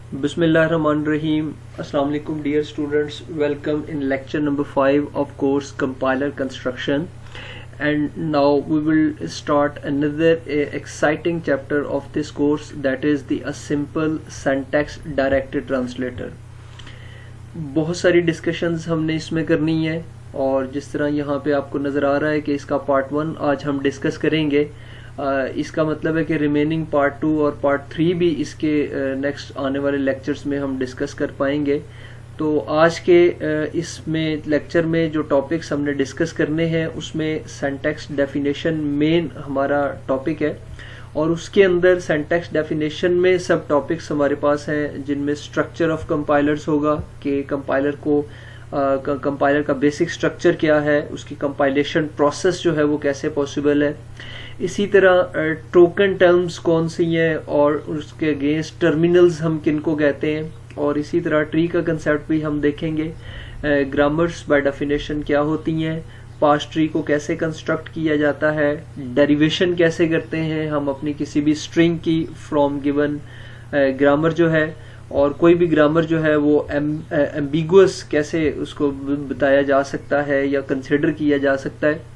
Bismillahirrahmanirrahim. Assalamu alaikum dear students. Welcome in lecture number 5 of course compiler construction. And now we will start another exciting chapter of this course, that is the a simple syntax directed translator. बहुत सारी discussions हमने इसमें करनी है और जिस तरह यहाँ पे आपको नज़र आ रहा है कि इसका पार्ट 1 आज हम डिस्कस करेंगे। इसका मतलब है कि रिमेनिंग पार्ट 2 और पार्ट 3 भी इसके नेक्स्ट आने वाले लेक्चर्स में हम डिस्कस कर पाएंगे। तो आज के इसमें लेक्चर में जो टॉपिक्स हमने डिस्कस करने हैं उसमें सिंटैक्स डेफिनेशन मेन हमारा टॉपिक है और उसके अंदर सिंटैक्स डेफिनेशन में सब टॉपिक्स हमारे पास हैं, जिनमें स्ट्रक्चर ऑफ कंपाइलर्स होगा कि कंपाइलर का बेसिक स्ट्रक्चर क्या है, उसकी कंपाइलेशन प्रोसेस जो है वो कैसे पॉसिबल है। इसी तरह टोकन टर्म्स कौन सी हैं और उसके अगेंस्ट टर्मिनल्स हम किनको कहते हैं, और इसी तरह ट्री का कंसेप्ट भी हम देखेंगे। ग्रामर्स बाय डेफिनेशन क्या होती हैं, पार्स ट्री को कैसे कंस्ट्रक्ट किया जाता है, डेरिवेशन कैसे करते हैं हम अपनी किसी भी स्ट्रिंग की फ्रॉम गिवन ग्रामर जो है, और कोई भी ग्रामर जो है वो एम्बिगुअस कैसे उसको बताया जा सकता है या कंसिडर किया जा सकता है।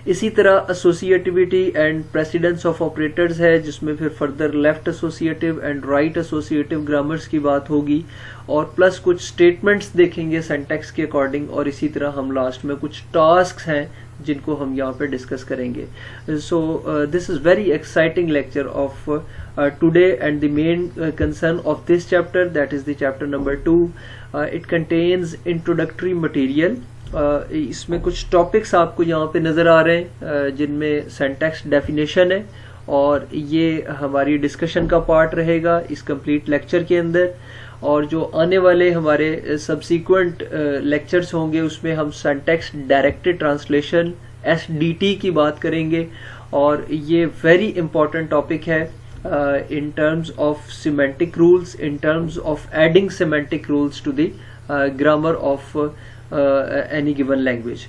इसी तरह associativity and precedence of operators है, जिसमें फिर further left associative and right associative grammars की बात होगी, और प्लस कुछ स्टेटमेंट्स देखेंगे सिंटैक्स के अकॉर्डिंग, और इसी तरह हम लास्ट में कुछ टास्क हैं जिनको हम यहाँ पे डिस्कस करेंगे। सो this is very exciting lecture of today and the main concern of this chapter, that is the chapter number 2. It contains introductory material. इसमें कुछ टॉपिक्स आपको यहाँ पे नज़र आ रहे हैं जिनमें सिंटैक्स डेफिनेशन है, और ये हमारी डिस्कशन का पार्ट रहेगा इस कंप्लीट लेक्चर के अंदर। और जो आने वाले हमारे सब्सिक्वेंट लेक्चर्स होंगे उसमें हम सिंटैक्स डायरेक्टेड ट्रांसलेशन SDT की बात करेंगे, और ये वेरी इंपॉर्टेंट टॉपिक है in terms of semantic rules, in terms of adding semantic rules to the grammar of any given language.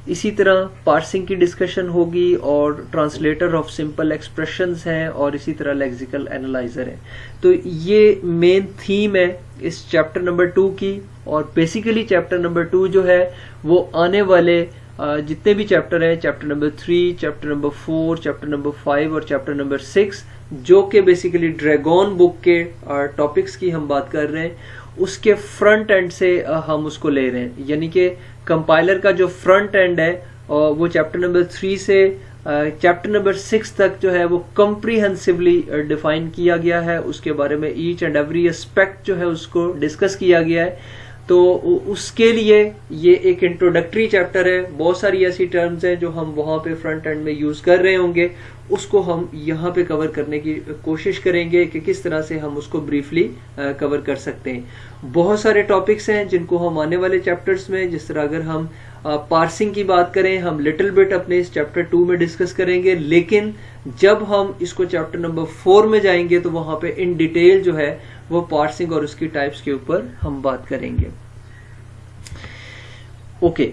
इसी तरह पार्सिंग की डिस्कशन होगी, और ट्रांसलेटर ऑफ सिंपल एक्सप्रेशंस हैं, और इसी तरह लेक्सिकल एनालाइजर है। तो ये मेन थीम है इस चैप्टर नंबर 2 की, और बेसिकली चैप्टर नंबर 2 जो है वो आने वाले जितने भी चैप्टर हैं, chapter number 3, chapter number 4, chapter number 5 और चैप्टर नंबर 6, जो कि बेसिकली ड्रैगन बुक के टॉपिक्स की हम बात कर रहे हैं, उसके फ्रंट एंड से हम उसको ले रहे हैं। यानी कि कंपाइलर का जो फ्रंट एंड है वो चैप्टर नंबर 3 से चैप्टर नंबर 6 तक जो है वो कॉम्प्रिहेंसिवली डिफाइन किया गया है। उसके बारे में ईच एंड एवरी एस्पेक्ट जो है उसको डिस्कस किया गया है। तो उसके लिए ये एक इंट्रोडक्टरी चैप्टर है। बहुत सारी ऐसी टर्म्स हैं जो हम वहां पे फ्रंट एंड में यूज कर रहे होंगे, उसको हम यहाँ पे कवर करने की कोशिश करेंगे कि किस तरह से हम उसको ब्रीफली कवर कर सकते हैं। बहुत सारे टॉपिक्स हैं जिनको हम आने वाले चैप्टर्स में, जिस तरह अगर हम पार्सिंग की बात करें, हम लिटिल बिट अपने इस चैप्टर 2 में डिस्कस करेंगे, लेकिन जब हम इसको चैप्टर नंबर 4 में जाएंगे तो वहां पे इन डिटेल जो है वो पार्सिंग और उसकी टाइप्स के ऊपर हम बात करेंगे। Okay,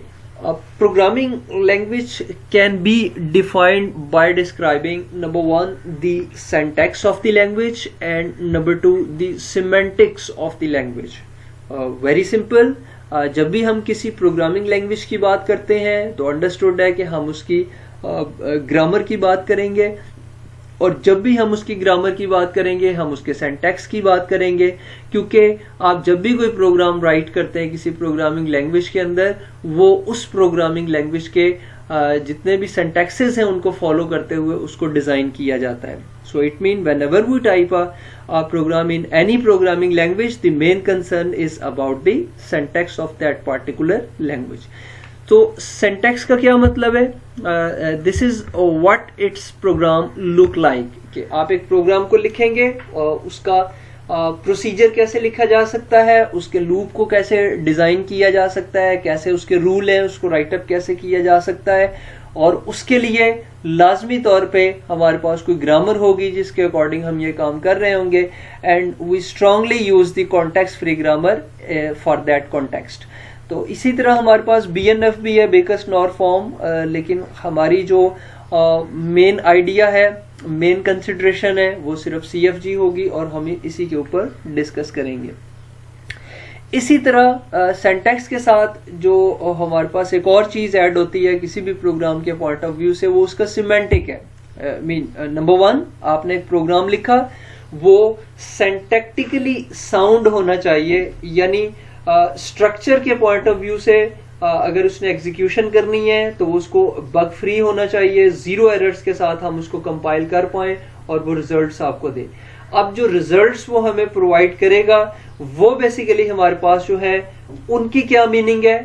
programming language can be defined by describing number 1 the syntax of the language and number 2 the semantics of the language. Very simple. जब भी हम किसी प्रोग्रामिंग लैंग्वेज की बात करते हैं तो अंडरस्टूड है कि हम उसकी ग्रामर की बात करेंगे, और जब भी हम उसकी ग्रामर की बात करेंगे हम उसके सिंटैक्स की बात करेंगे, क्योंकि आप जब भी कोई प्रोग्राम राइट करते हैं किसी प्रोग्रामिंग लैंग्वेज के अंदर, वो उस प्रोग्रामिंग लैंग्वेज के जितने भी सिंटैक्सेस हैं उनको फॉलो करते हुए उसको डिजाइन किया जाता है। So it mean whenever we type a program in any programming language, the main concern is about the syntax of that particular language. तो सिंटैक्स का क्या मतलब है? This is what it's program look like, कि आप एक programme को लिखेंगे और उसका प्रोसीजर कैसे लिखा जा सकता है, उसके लूप को कैसे डिजाइन किया जा सकता है, कैसे उसके रूल हैं उसको राइटअप कैसे किया जा सकता है, और उसके लिए लाजमी तौर पे हमारे पास कोई ग्रामर होगी जिसके अकॉर्डिंग हम ये काम कर रहे होंगे, and we strongly use the context free grammar for that context. तो इसी तरह हमारे पास BNF भी है, बेकर्स नॉर फॉर्म, लेकिन हमारी जो मेन आइडिया है मेन कंसिडरेशन है वो सिर्फ CFG होगी और हम इसी के ऊपर डिस्कस करेंगे। इसी तरह सिंटैक्स के साथ जो हमारे पास एक और चीज ऐड होती है किसी भी प्रोग्राम के पॉइंट ऑफ व्यू से, वो उसका सिमेंटिक है। नंबर 1, आपने एक प्रोग्राम लिखा, वो सिंटैक्टिकली साउंड होना चाहिए, यानी स्ट्रक्चर के पॉइंट ऑफ व्यू से अगर उसने एग्जीक्यूशन करनी है तो वो उसको बग फ्री होना चाहिए, 0 एरर्स के साथ हम उसको कंपाइल कर पाए और वो रिजल्ट्स आपको दे। अब जो रिजल्ट्स वो हमें प्रोवाइड करेगा वो बेसिकली हमारे पास जो है उनकी क्या मीनिंग है।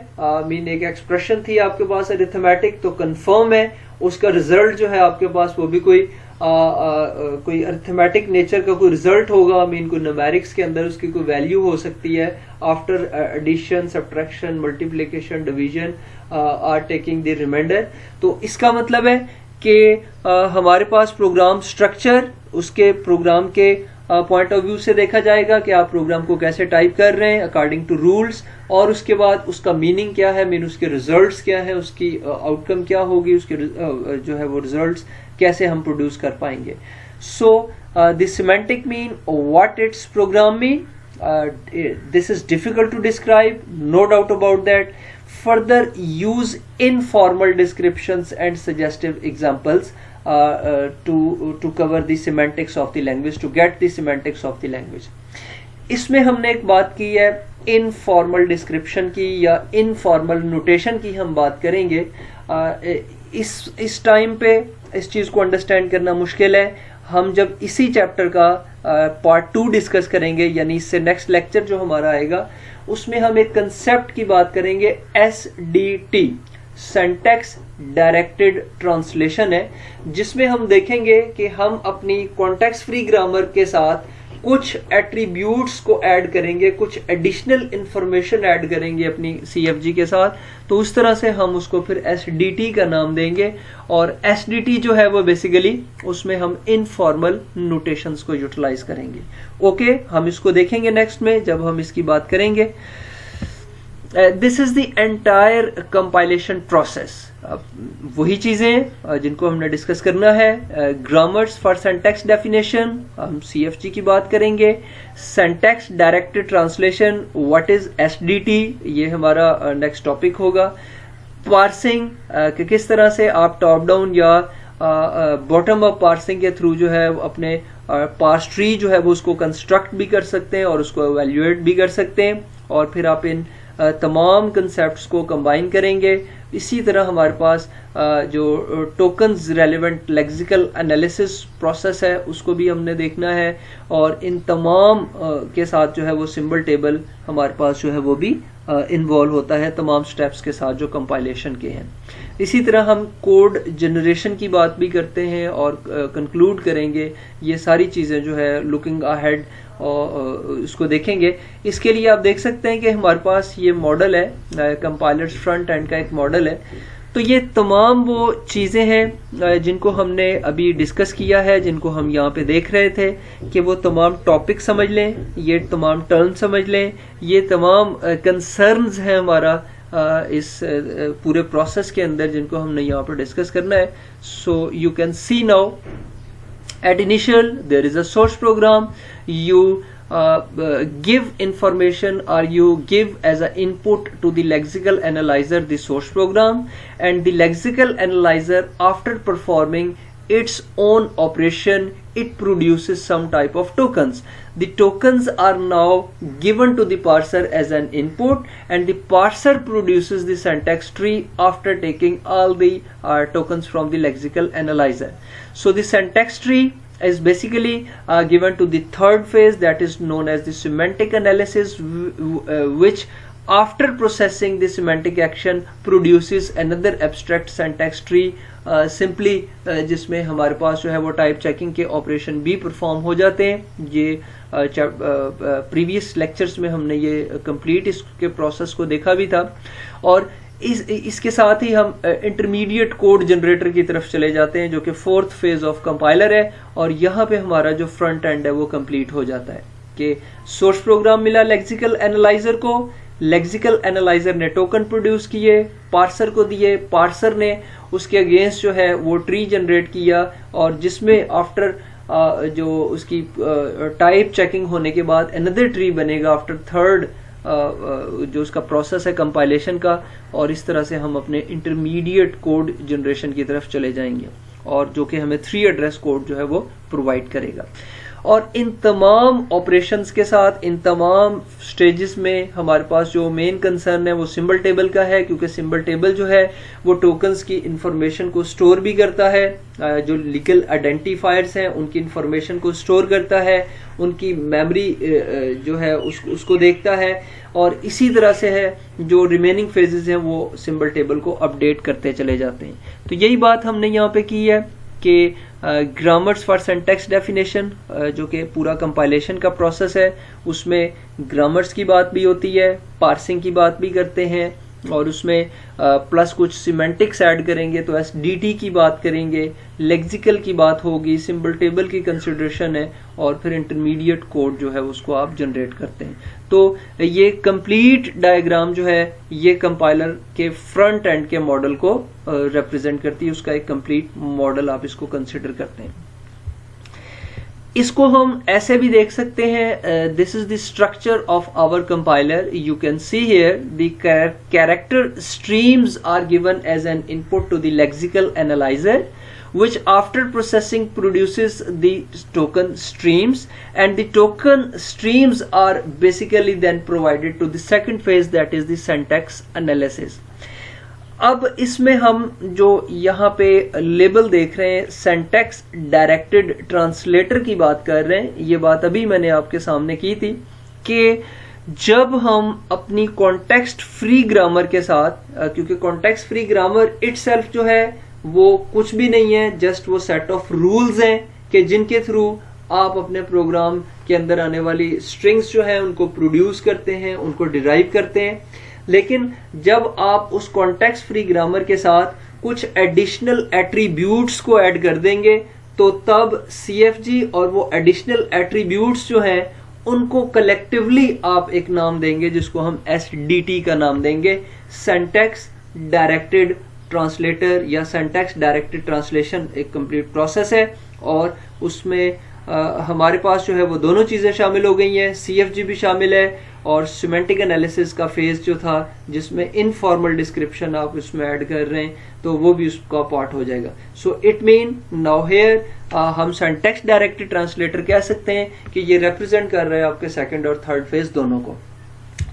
मीन एक एक्सप्रेशन थी आपके पास अरिथमेटिक, तो कंफर्म है उसका रिजल्ट जो है आपके पास वो भी कोई अरिथमेटिक नेचर का कोई रिजल्ट होगा। मीन कोई न्यूमेरिक्स के अंदर उसकी कोई वैल्यू हो सकती है after addition, subtraction, multiplication, division or taking the remainder. तो इसका मतलब है कि हमारे पास प्रोग्राम स्ट्रक्चर, उसके प्रोग्राम के पॉइंट ऑफ व्यू से देखा जाएगा कि आप प्रोग्राम को कैसे टाइप कर रहे हैं अकॉर्डिंग टू रूल्स, और उसके बाद उसका मीनिंग क्या है, मीन उसके रिजल्ट्स क्या है, उसकी आउटकम क्या होगी, उसके जो है वो रिजल्ट्स कैसे हम प्रोड्यूस कर पाएंगे। So the semantic mean what it's program mean, this is difficult to describe, no doubt about that. Further use informal descriptions and suggestive examples to cover the semantics of the language, to get the semantics of the language. इसमें हमने एक बात की है informal description की या informal notation की हम बात करेंगे। इस टाइम पे इस चीज को अंडरस्टैंड करना मुश्किल है। हम जब इसी चैप्टर का पार्ट 2 डिस्कस करेंगे, यानी इससे नेक्स्ट लेक्चर जो हमारा आएगा उसमें हम एक कंसेप्ट की बात करेंगे, SDT, सिंटैक्स डायरेक्टेड ट्रांसलेशन है, जिसमें हम देखेंगे कि हम अपनी कॉन्टेक्स्ट फ्री ग्रामर के साथ कुछ एट्रीब्यूट्स को ऐड करेंगे, कुछ एडिशनल इंफॉर्मेशन ऐड करेंगे अपनी CFG के साथ। तो उस तरह से हम उसको फिर SDT का नाम देंगे, और SDT जो है वो बेसिकली उसमें हम इनफॉर्मल नोटेशंस को यूटिलाइज करेंगे। ओके, हम इसको देखेंगे नेक्स्ट में जब हम इसकी बात करेंगे। This is the entire compilation process. वही चीजें जिनको हमने डिस्कस करना है। ग्रामर्स फॉर सिंटैक्स डेफिनेशन, हम CFG की बात करेंगे। Syntax directed translation, what is SDT, ये हमारा नेक्स्ट टॉपिक होगा। पार्सिंग, कि किस तरह से आप टॉप डाउन या बॉटम अप पार्सिंग के थ्रू जो है अपने पार्स ट्री जो है वो उसको कंस्ट्रक्ट भी कर सकते हैं और उसको एवेल्युएट भी कर सकते हैं, और फिर आप इन तमाम कंसेप्ट्स को कंबाइन करेंगे। इसी तरह हमारे पास जो tokens relevant lexical analysis process है उसको भी हमने देखना है, और इन तमाम के साथ जो है वो सिंबल टेबल हमारे पास जो है वो भी इन्वॉल्व होता है तमाम स्टेप्स के साथ जो कंपाइलेशन के हैं। इसी तरह हम कोड जनरेशन की बात भी करते हैं और कंक्लूड करेंगे। ये सारी चीज़ें जो है लुकिंग अहेड और उसको देखेंगे। इसके लिए आप देख सकते हैं कि हमारे पास ये मॉडल है, कंपाइलर्स फ्रंट एंड का एक मॉडल है। तो ये तमाम वो चीज़ें हैं जिनको हमने अभी डिस्कस किया है, जिनको हम यहाँ पे देख रहे थे कि वो तमाम टॉपिक समझ लें, ये तमाम टर्म समझ लें, ये तमाम कंसर्न्स हैं हमारा इस पूरे प्रोसेस के अंदर जिनको हमने यहाँ पर डिस्कस करना है। So you can C now at initial there is a source program, you give information or you give as an input to the lexical analyzer the source program, and the lexical analyzer after performing its own operation it produces some type of tokens. The tokens are now given to the parser as an input, and the parser produces the syntax tree after taking all the tokens from the lexical analyzer. So the syntax tree is basically given to the third phase, that is known as the semantic analysis, which after processing the semantic action produces another abstract syntax tree, simply जिसमें हमारे पास जो है वो type checking के operation भी perform हो जाते हैं। ये प्रीवियस लेक्चर्स में हमने ये कंप्लीट इसके प्रोसेस को देखा भी था, और इसके साथ ही हम इंटरमीडिएट कोड जनरेटर की तरफ चले जाते हैं जो कि 4th फेज ऑफ कंपाइलर है, और यहाँ पे हमारा जो फ्रंट एंड है वो कंप्लीट हो जाता है कि सोर्स प्रोग्राम मिला लेक्सिकल एनालाइजर को, लेक्सिकल एनालाइजर ने टोकन प्रोड्यूस किए, पार्सर को दिए, पार्सर ने उसके अगेंस्ट जो है वो ट्री जनरेट किया, और जिसमें आफ्टर जो उसकी टाइप चेकिंग होने के बाद अनदर ट्री बनेगा आफ्टर थर्ड जो उसका प्रोसेस है कंपाइलेशन का, और इस तरह से हम अपने इंटरमीडिएट कोड जनरेशन की तरफ चले जाएंगे, और जो कि हमें 3 एड्रेस कोड जो है वो प्रोवाइड करेगा। और इन तमाम ऑपरेशंस के साथ, इन तमाम स्टेजेस में हमारे पास जो मेन कंसर्न है वो सिंबल टेबल का है, क्योंकि सिंबल टेबल जो है वो टोकन्स की इंफॉर्मेशन को स्टोर भी करता है, जो लीगल आइडेंटिफायर्स हैं उनकी इंफॉर्मेशन को स्टोर करता है, उनकी मेमोरी जो है उसको देखता है, और इसी तरह से है जो रिमेनिंग फेजेस हैं वो सिंबल टेबल को अपडेट करते चले जाते हैं। तो यही बात हमने यहाँ पे की है कि ग्रामर्स फॉर सिंटैक्स डेफिनेशन, जो कि पूरा कंपाइलेशन का प्रोसेस है, उसमें ग्रामर्स की बात भी होती है, पार्सिंग की बात भी करते हैं, और उसमें प्लस कुछ सिमेंटिक्स ऐड करेंगे तो एसडीटी की बात करेंगे, लेक्सिकल की बात होगी, सिंबल टेबल की कंसिडरेशन है, और फिर इंटरमीडिएट कोड जो है उसको आप जनरेट करते हैं। तो ये कंप्लीट डायग्राम जो है ये कंपाइलर के फ्रंट एंड के मॉडल को रिप्रेजेंट करती है, उसका एक कंप्लीट मॉडल आप इसको कंसिडर करते हैं। इसको हम ऐसे भी देख सकते हैं, this is the structure of our compiler. You can see here the character streams are given as an input to the lexical analyser, which after processing produces the token streams, and the token streams are basically then provided to the second phase, that is the syntax analysis. अब इसमें हम जो यहाँ पे label देख रहे हैं syntax directed translator की बात कर रहे हैं, ये बात अभी मैंने आपके सामने की थी कि जब हम अपनी कॉन्टेक्स्ट फ्री ग्रामर के साथ, क्योंकि कॉन्टेक्स्ट फ्री ग्रामर इटसेल्फ जो है वो कुछ भी नहीं है, जस्ट वो सेट ऑफ रूल्स हैं कि जिनके थ्रू आप अपने प्रोग्राम के अंदर आने वाली स्ट्रिंग्स जो है उनको प्रोड्यूस करते हैं, उनको डिराइव करते हैं। लेकिन जब आप उस कॉन्टेक्स्ट फ्री ग्रामर के साथ कुछ एडिशनल एट्रीब्यूट्स को ऐड कर देंगे तो तब CFG और वो एडिशनल एट्रीब्यूट्स जो हैं उनको कलेक्टिवली आप एक नाम देंगे जिसको हम SDT का नाम देंगे, सिंटैक्स डायरेक्टेड ट्रांसलेटर या सिंटैक्स डायरेक्टेड ट्रांसलेशन। एक कंप्लीट प्रोसेस है और उसमें हमारे पास जो है वो दोनों चीजें शामिल हो गई हैं, CFG भी शामिल है और सिमेंटिक एनालिसिस का फेज जो था जिसमें इनफॉर्मल डिस्क्रिप्शन आप उसमें ऐड कर रहे हैं तो वो भी उसका पार्ट हो जाएगा। सो इट मीन नाउ हियर हम सिंटैक्स डायरेक्टेड ट्रांसलेटर कह सकते हैं कि ये रिप्रेजेंट कर रहा है आपके सेकंड और थर्ड फेज दोनों को।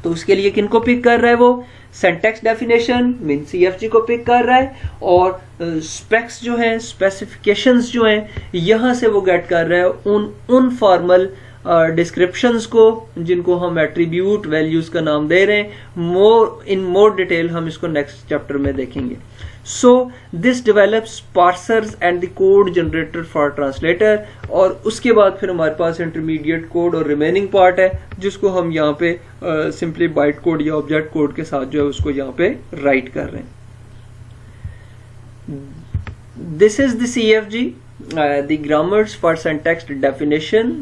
तो उसके लिए किनको पिक कर रहा है वो सिंटैक्स डेफिनेशन मीन CFG को पिक कर रहा है, और स्पेक्स जो हैं, स्पेसिफिकेशंस जो हैं, यहां से वो गेट कर रहा है उन फॉर्मल डिस्क्रिप्शंस को जिनको हम एट्रीब्यूट वैल्यूज का नाम दे रहे हैं। इन मोर डिटेल हम इसको नेक्स्ट चैप्टर में देखेंगे। So this develops parsers and the code generator for translator, और उसके बाद फिर हमारे पास इंटरमीडिएट कोड और रिमेनिंग पार्ट है जिसको हम यहाँ पे सिंपली बाइट कोड या ऑब्जेक्ट कोड के साथ जो है उसको यहाँ पे राइट कर रहे हैं। This is the CFG, the grammars for syntax definition।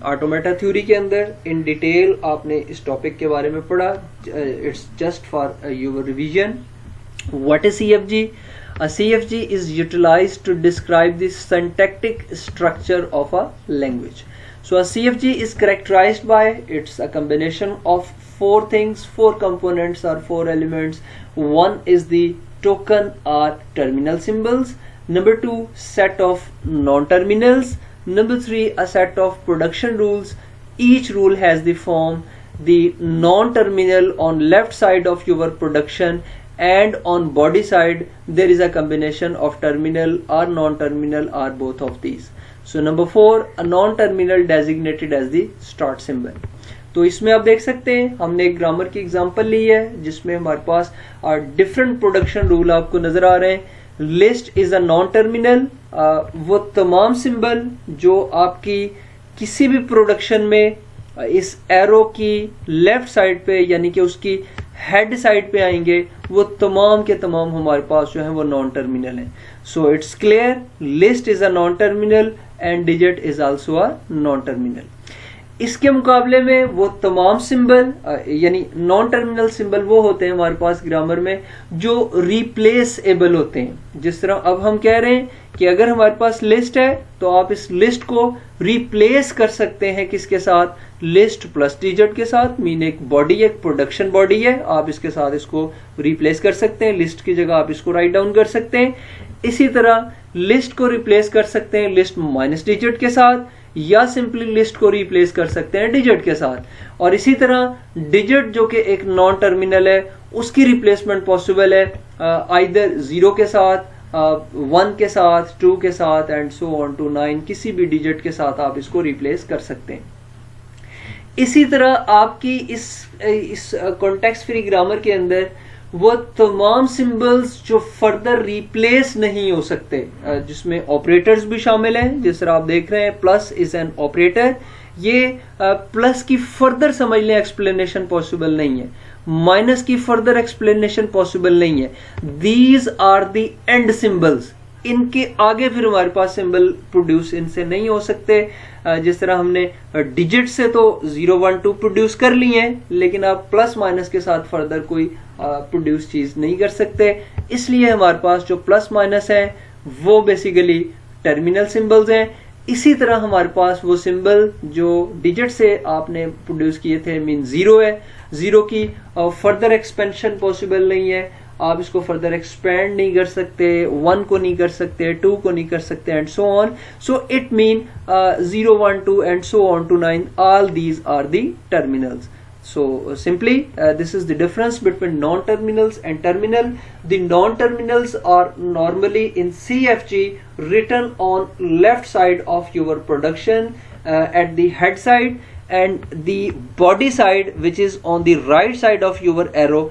Automata theory के अंदर इन डिटेल आपने इस टॉपिक के बारे में पढ़ा। It's just for your revision. What is CFG? A CFG is utilized to describe the syntactic structure of a language. So a CFG is characterized by it's a combination of 4 things, 4 components or 4 elements. One is the token or terminal symbols. Number 2, set of non-terminals. Number 3, a set of production rules. Each rule has the form, the non-terminal on left side of your production, and on body side there is a combination of terminal or non-terminal or both of these. So number 4, a non-terminal designated as the start symbol. तो इसमें आप देख सकते हैं हमने एक grammar की example ली है जिसमें हमारे पास डिफरेंट प्रोडक्शन रूल आपको नजर आ रहे हैं। List is a non terminal, वो तमाम सिंबल जो आपकी किसी भी प्रोडक्शन में इस एरो की लेफ्ट साइड पे यानी कि उसकी हेड साइड पे आएंगे वो तमाम के तमाम हमारे पास जो है वो नॉन टर्मिनल है। So it's clear, list is a non terminal and digit is also a non terminal. इसके मुकाबले में वो तमाम सिंबल यानी नॉन टर्मिनल सिंबल वो होते हैं हमारे पास ग्रामर में जो रिप्लेसेबल होते हैं। जिस तरह अब हम कह रहे हैं कि अगर हमारे पास लिस्ट है तो आप इस लिस्ट को रिप्लेस कर सकते हैं किसके साथ, लिस्ट प्लस डिजिट के साथ। मीन एक बॉडी, एक प्रोडक्शन बॉडी है, आप इसके साथ इसको रिप्लेस कर सकते हैं, लिस्ट की जगह आप इसको राइट डाउन कर सकते हैं। इसी तरह लिस्ट को रिप्लेस कर सकते हैं लिस्ट माइनस डिजिट के साथ, या सिंपली लिस्ट को रिप्लेस कर सकते हैं डिजिट के साथ। और इसी तरह डिजिट जो कि एक नॉन टर्मिनल है उसकी रिप्लेसमेंट पॉसिबल है आइदर 0 के साथ, 1 के साथ, 2 के साथ एंड सो ऑन टू 9, किसी भी डिजिट के साथ आप इसको रिप्लेस कर सकते हैं। इसी तरह आपकी इस कॉन्टेक्स्ट फ्री ग्रामर के अंदर वो तमाम सिंबल्स जो फर्दर रिप्लेस नहीं हो सकते, जिसमें ऑपरेटर्स भी शामिल हैं। जिस तरह आप देख रहे हैं प्लस इज एन ऑपरेटर, ये प्लस की फर्दर समझ लें एक्सप्लेनेशन पॉसिबल नहीं है, माइनस की फर्दर एक्सप्लेनेशन पॉसिबल नहीं है। These are the end symbols, इनके आगे फिर हमारे पास सिंबल प्रोड्यूस इनसे नहीं हो सकते। जिस तरह हमने डिजिट से तो 0 1 2 प्रोड्यूस कर लिए हैं, लेकिन आप प्लस माइनस के साथ फर्दर कोई प्रोड्यूस चीज नहीं कर सकते। इसलिए हमारे पास जो प्लस माइनस है वो बेसिकली टर्मिनल सिंबल्स हैं। इसी तरह हमारे पास वो सिंबल जो डिजिट से आपने प्रोड्यूस किए थे मीन 0 है, 0 की फर्दर एक्सपेंशन पॉसिबल नहीं है, आप इसको फर्दर एक्सपेंड नहीं कर सकते, 1 को नहीं कर सकते, 2 को नहीं कर सकते and so on. So it mean 0 1 2 and so on to 9, all these are the terminals. So simply this is the difference between non-terminals and terminal. The non-terminals are normally in CFG written on left side of your production at the head side, and the body side which is on the right side of your arrow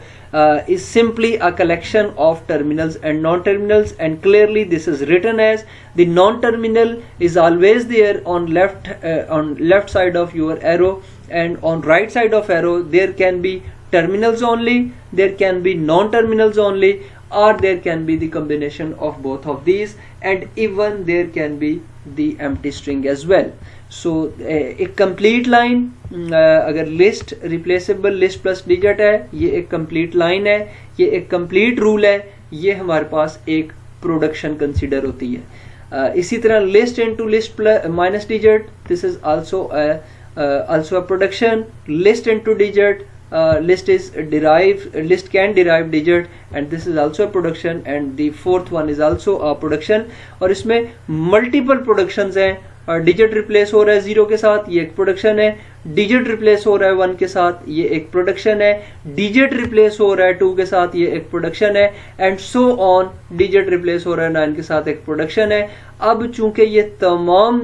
is simply a collection of terminals and non-terminals, and clearly this is written as the non-terminal is always there on left side of your arrow, and on right side of arrow there can be terminals only, there can be non-terminals only, or there can be the combination of both of these, and even there can be the empty string as well. So एक complete line, अगर list replaceable list plus digit है, ये एक complete line है, ये एक complete rule है, ये हमारे पास एक प्रोडक्शन कंसिडर होती है। इसी तरह list into list minus digit, this is also a production. List into digit, list can derive digit, and this is also a production, and the fourth one is also a production। और इसमें multiple productions हैं। Digit replace हो रहा है 0 के साथ, ये एक प्रोडक्शन है। डिजिट रिप्लेस हो रहा है 1 के साथ, ये एक प्रोडक्शन है। डिजिट रिप्लेस हो रहा है 2 के साथ, ये एक प्रोडक्शन है, and so on. Digit replace हो रहा है 9 के साथ, एक प्रोडक्शन है। अब चूंकि ये तमाम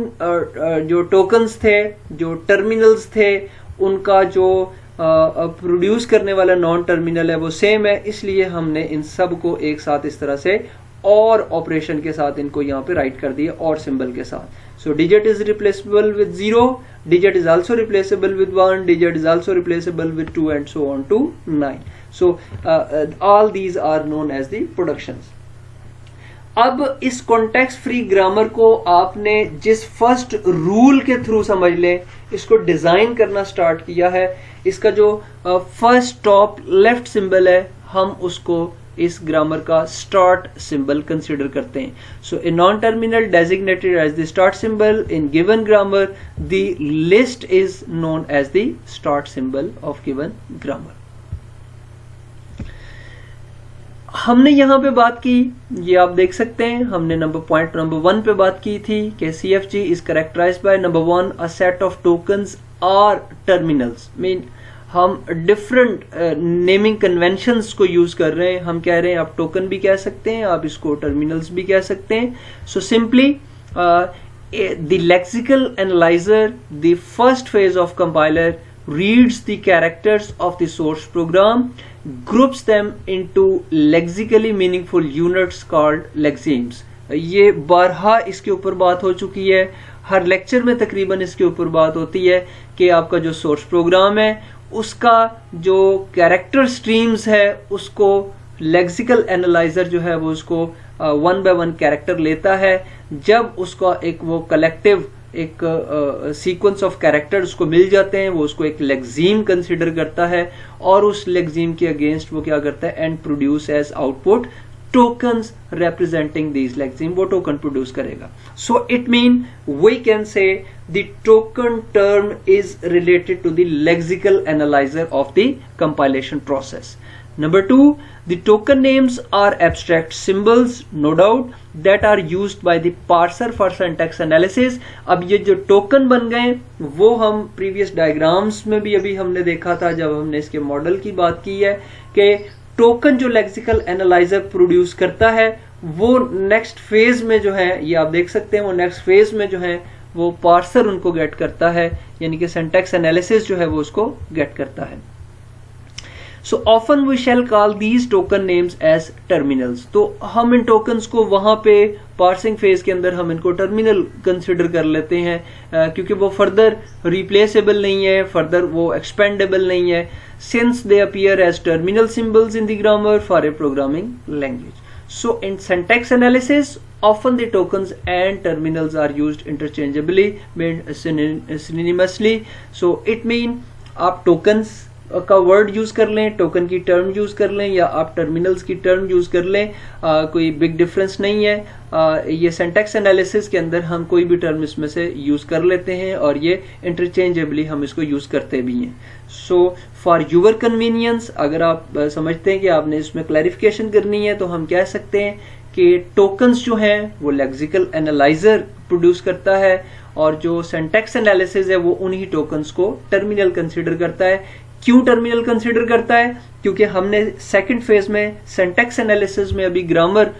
जो टोकन्स थे, जो टर्मिनल्स थे, उनका जो प्रोड्यूस करने वाला नॉन टर्मिनल है वो सेम है, इसलिए हमने इन सब को एक साथ इस तरह से और ऑपरेशन के साथ इनको यहाँ पे राइट कर दिया और सिंबल के साथ। So digit is replaceable with 0, digit is also replaceable with 1, digit is also replaceable with 2 and so on to 9. So all these are known as the productions. अब इस कॉन्टेक्स्ट फ्री ग्रामर को आपने जिस first rule के through समझ लें, इसको design करना स्टार्ट किया है, इसका जो फर्स्ट टॉप लेफ्ट सिंबल है हम उसको इस ग्रामर का स्टार्ट सिंबल कंसीडर करते हैं। So a non terminal designated as the start symbol in given grammar, the list is known as the start symbol of given grammar. हमने यहाँ पे बात की, ये आप देख सकते हैं, हमने पॉइंट नंबर 1 पे बात की थी कि CFG is characterised by number 1 a set of tokens और टर्मिनल्स। मीन हम डिफरेंट नेमिंग कन्वेंशंस को यूज कर रहे हैं। हम कह रहे हैं आप टोकन भी कह सकते हैं, आप इसको टर्मिनल्स भी कह सकते हैं। So simply the lexical analyser, the first phase of compiler reads the characters of the source program, groups them into lexically meaningful units called lexemes। ये बारहा इसके ऊपर बात हो चुकी है, हर लेक्चर में तकरीबन इसके ऊपर बात होती है कि आपका जो सोर्स प्रोग्राम है उसका जो कैरेक्टर स्ट्रीम्स है उसको लेक्सिकल एनालाइजर जो है वो उसको 1 by 1 कैरेक्टर लेता है। जब उसका एक वो कलेक्टिव एक सीक्वेंस ऑफ कैरेक्टर्स को मिल जाते हैं, वो उसको एक लेक्सीम कंसिडर करता है और उस लेक्सीम के अगेंस्ट वो क्या करता है, and produce as output tokens representing these lexeme, वो टोकन प्रोड्यूस करेगा. So it mean we can say the token term is related to the lexical analyser of the compilation process. Number 2, the token names are abstract symbols, no doubt, that are used by the parser for syntax analysis. अब ये जो token बन गए वो हम previous diagrams में भी अभी हमने देखा था जब हमने इसके मॉडल की बात की है कि टोकन जो लेक्सिकल एनालाइजर प्रोड्यूस करता है वो नेक्स्ट फेज में जो है, ये आप देख सकते हैं, वो नेक्स्ट फेज में जो है वो पार्सर उनको गेट करता है, यानी कि सिंटैक्स एनालिसिस जो है वो उसको गेट करता है. So often we shall call these token names as terminals. तो हम इन tokens को वहां पे parsing phase के अंदर हम इनको terminal consider कर लेते हैं क्योंकि वो further replaceable नहीं है, further वो expandable नहीं है, since they appear as terminal symbols in the grammar for a programming language. So in syntax analysis, often the tokens and terminals are used interchangeably, synonymously. So it mean आप tokens का word use कर लें, token की term use कर लें, या आप terminals की टर्म यूज कर लें, कोई बिग डिफरेंस नहीं है. ये सिंटैक्स एनालिसिस के अंदर हम कोई भी टर्म इसमें से यूज कर लेते हैं और ये इंटरचेंजेबली हम इसको यूज करते भी हैं. सो फॉर यूर कन्वीनियंस, अगर आप समझते हैं कि आपने इसमें क्लैरिफिकेशन करनी है तो हम कह सकते हैं कि टोकन्स जो हैं वो लेक्सिकल एनालाइजर प्रोड्यूस करता है और जो सिंटैक्स एनालिसिस है वो उन्हीं टोकन्स को टर्मिनल कंसिडर करता है. क्यों टर्मिनल कंसिडर करता है? क्योंकि हमने सेकंड फेज में सिंटैक्स एनालिसिस में अभी ग्रामर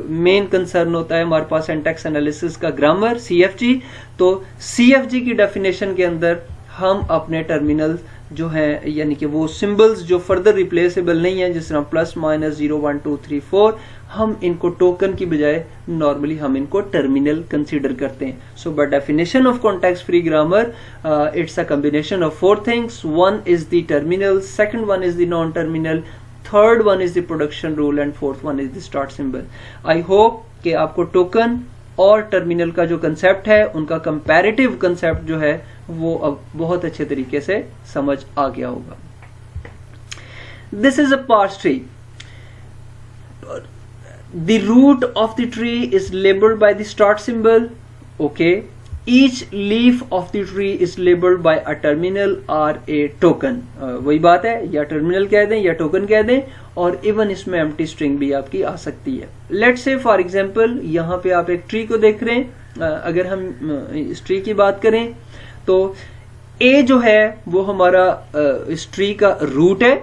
मेन कंसर्न होता है हमारे पास, सिंटैक्स एनालिसिस का ग्रामर CFG. तो CFG की डेफिनेशन के अंदर हम अपने टर्मिनल जो हैं, यानी कि वो सिंबल्स जो फर्दर रिप्लेसेबल नहीं है, जिस तरह प्लस माइनस 0 1 2 3 4, हम इनको टोकन की बजाय नॉर्मली हम इनको टर्मिनल कंसीडर करते हैं. So by definition of context free grammar, it's a combination of 4 things. One is the terminal, second one is the non terminal, third one is the production rule and fourth one is the start symbol. I hope कि आपको token और terminal का जो concept है उनका comparative concept जो है वो अब बहुत अच्छे तरीके से समझ आ गया होगा. This is a parse tree. The root of the tree is labeled by the start symbol. Okay. Each leaf of the tree is labeled by a terminal or a token. वही बात है, या टर्मिनल कह दें या token कह दें, और इवन इसमें empty string भी आपकी आ सकती है. Let's say for example, यहाँ पे आप एक ट्री को देख रहे हैं. अगर हम इस ट्री की बात करें तो A जो है वो हमारा इस ट्री का रूट है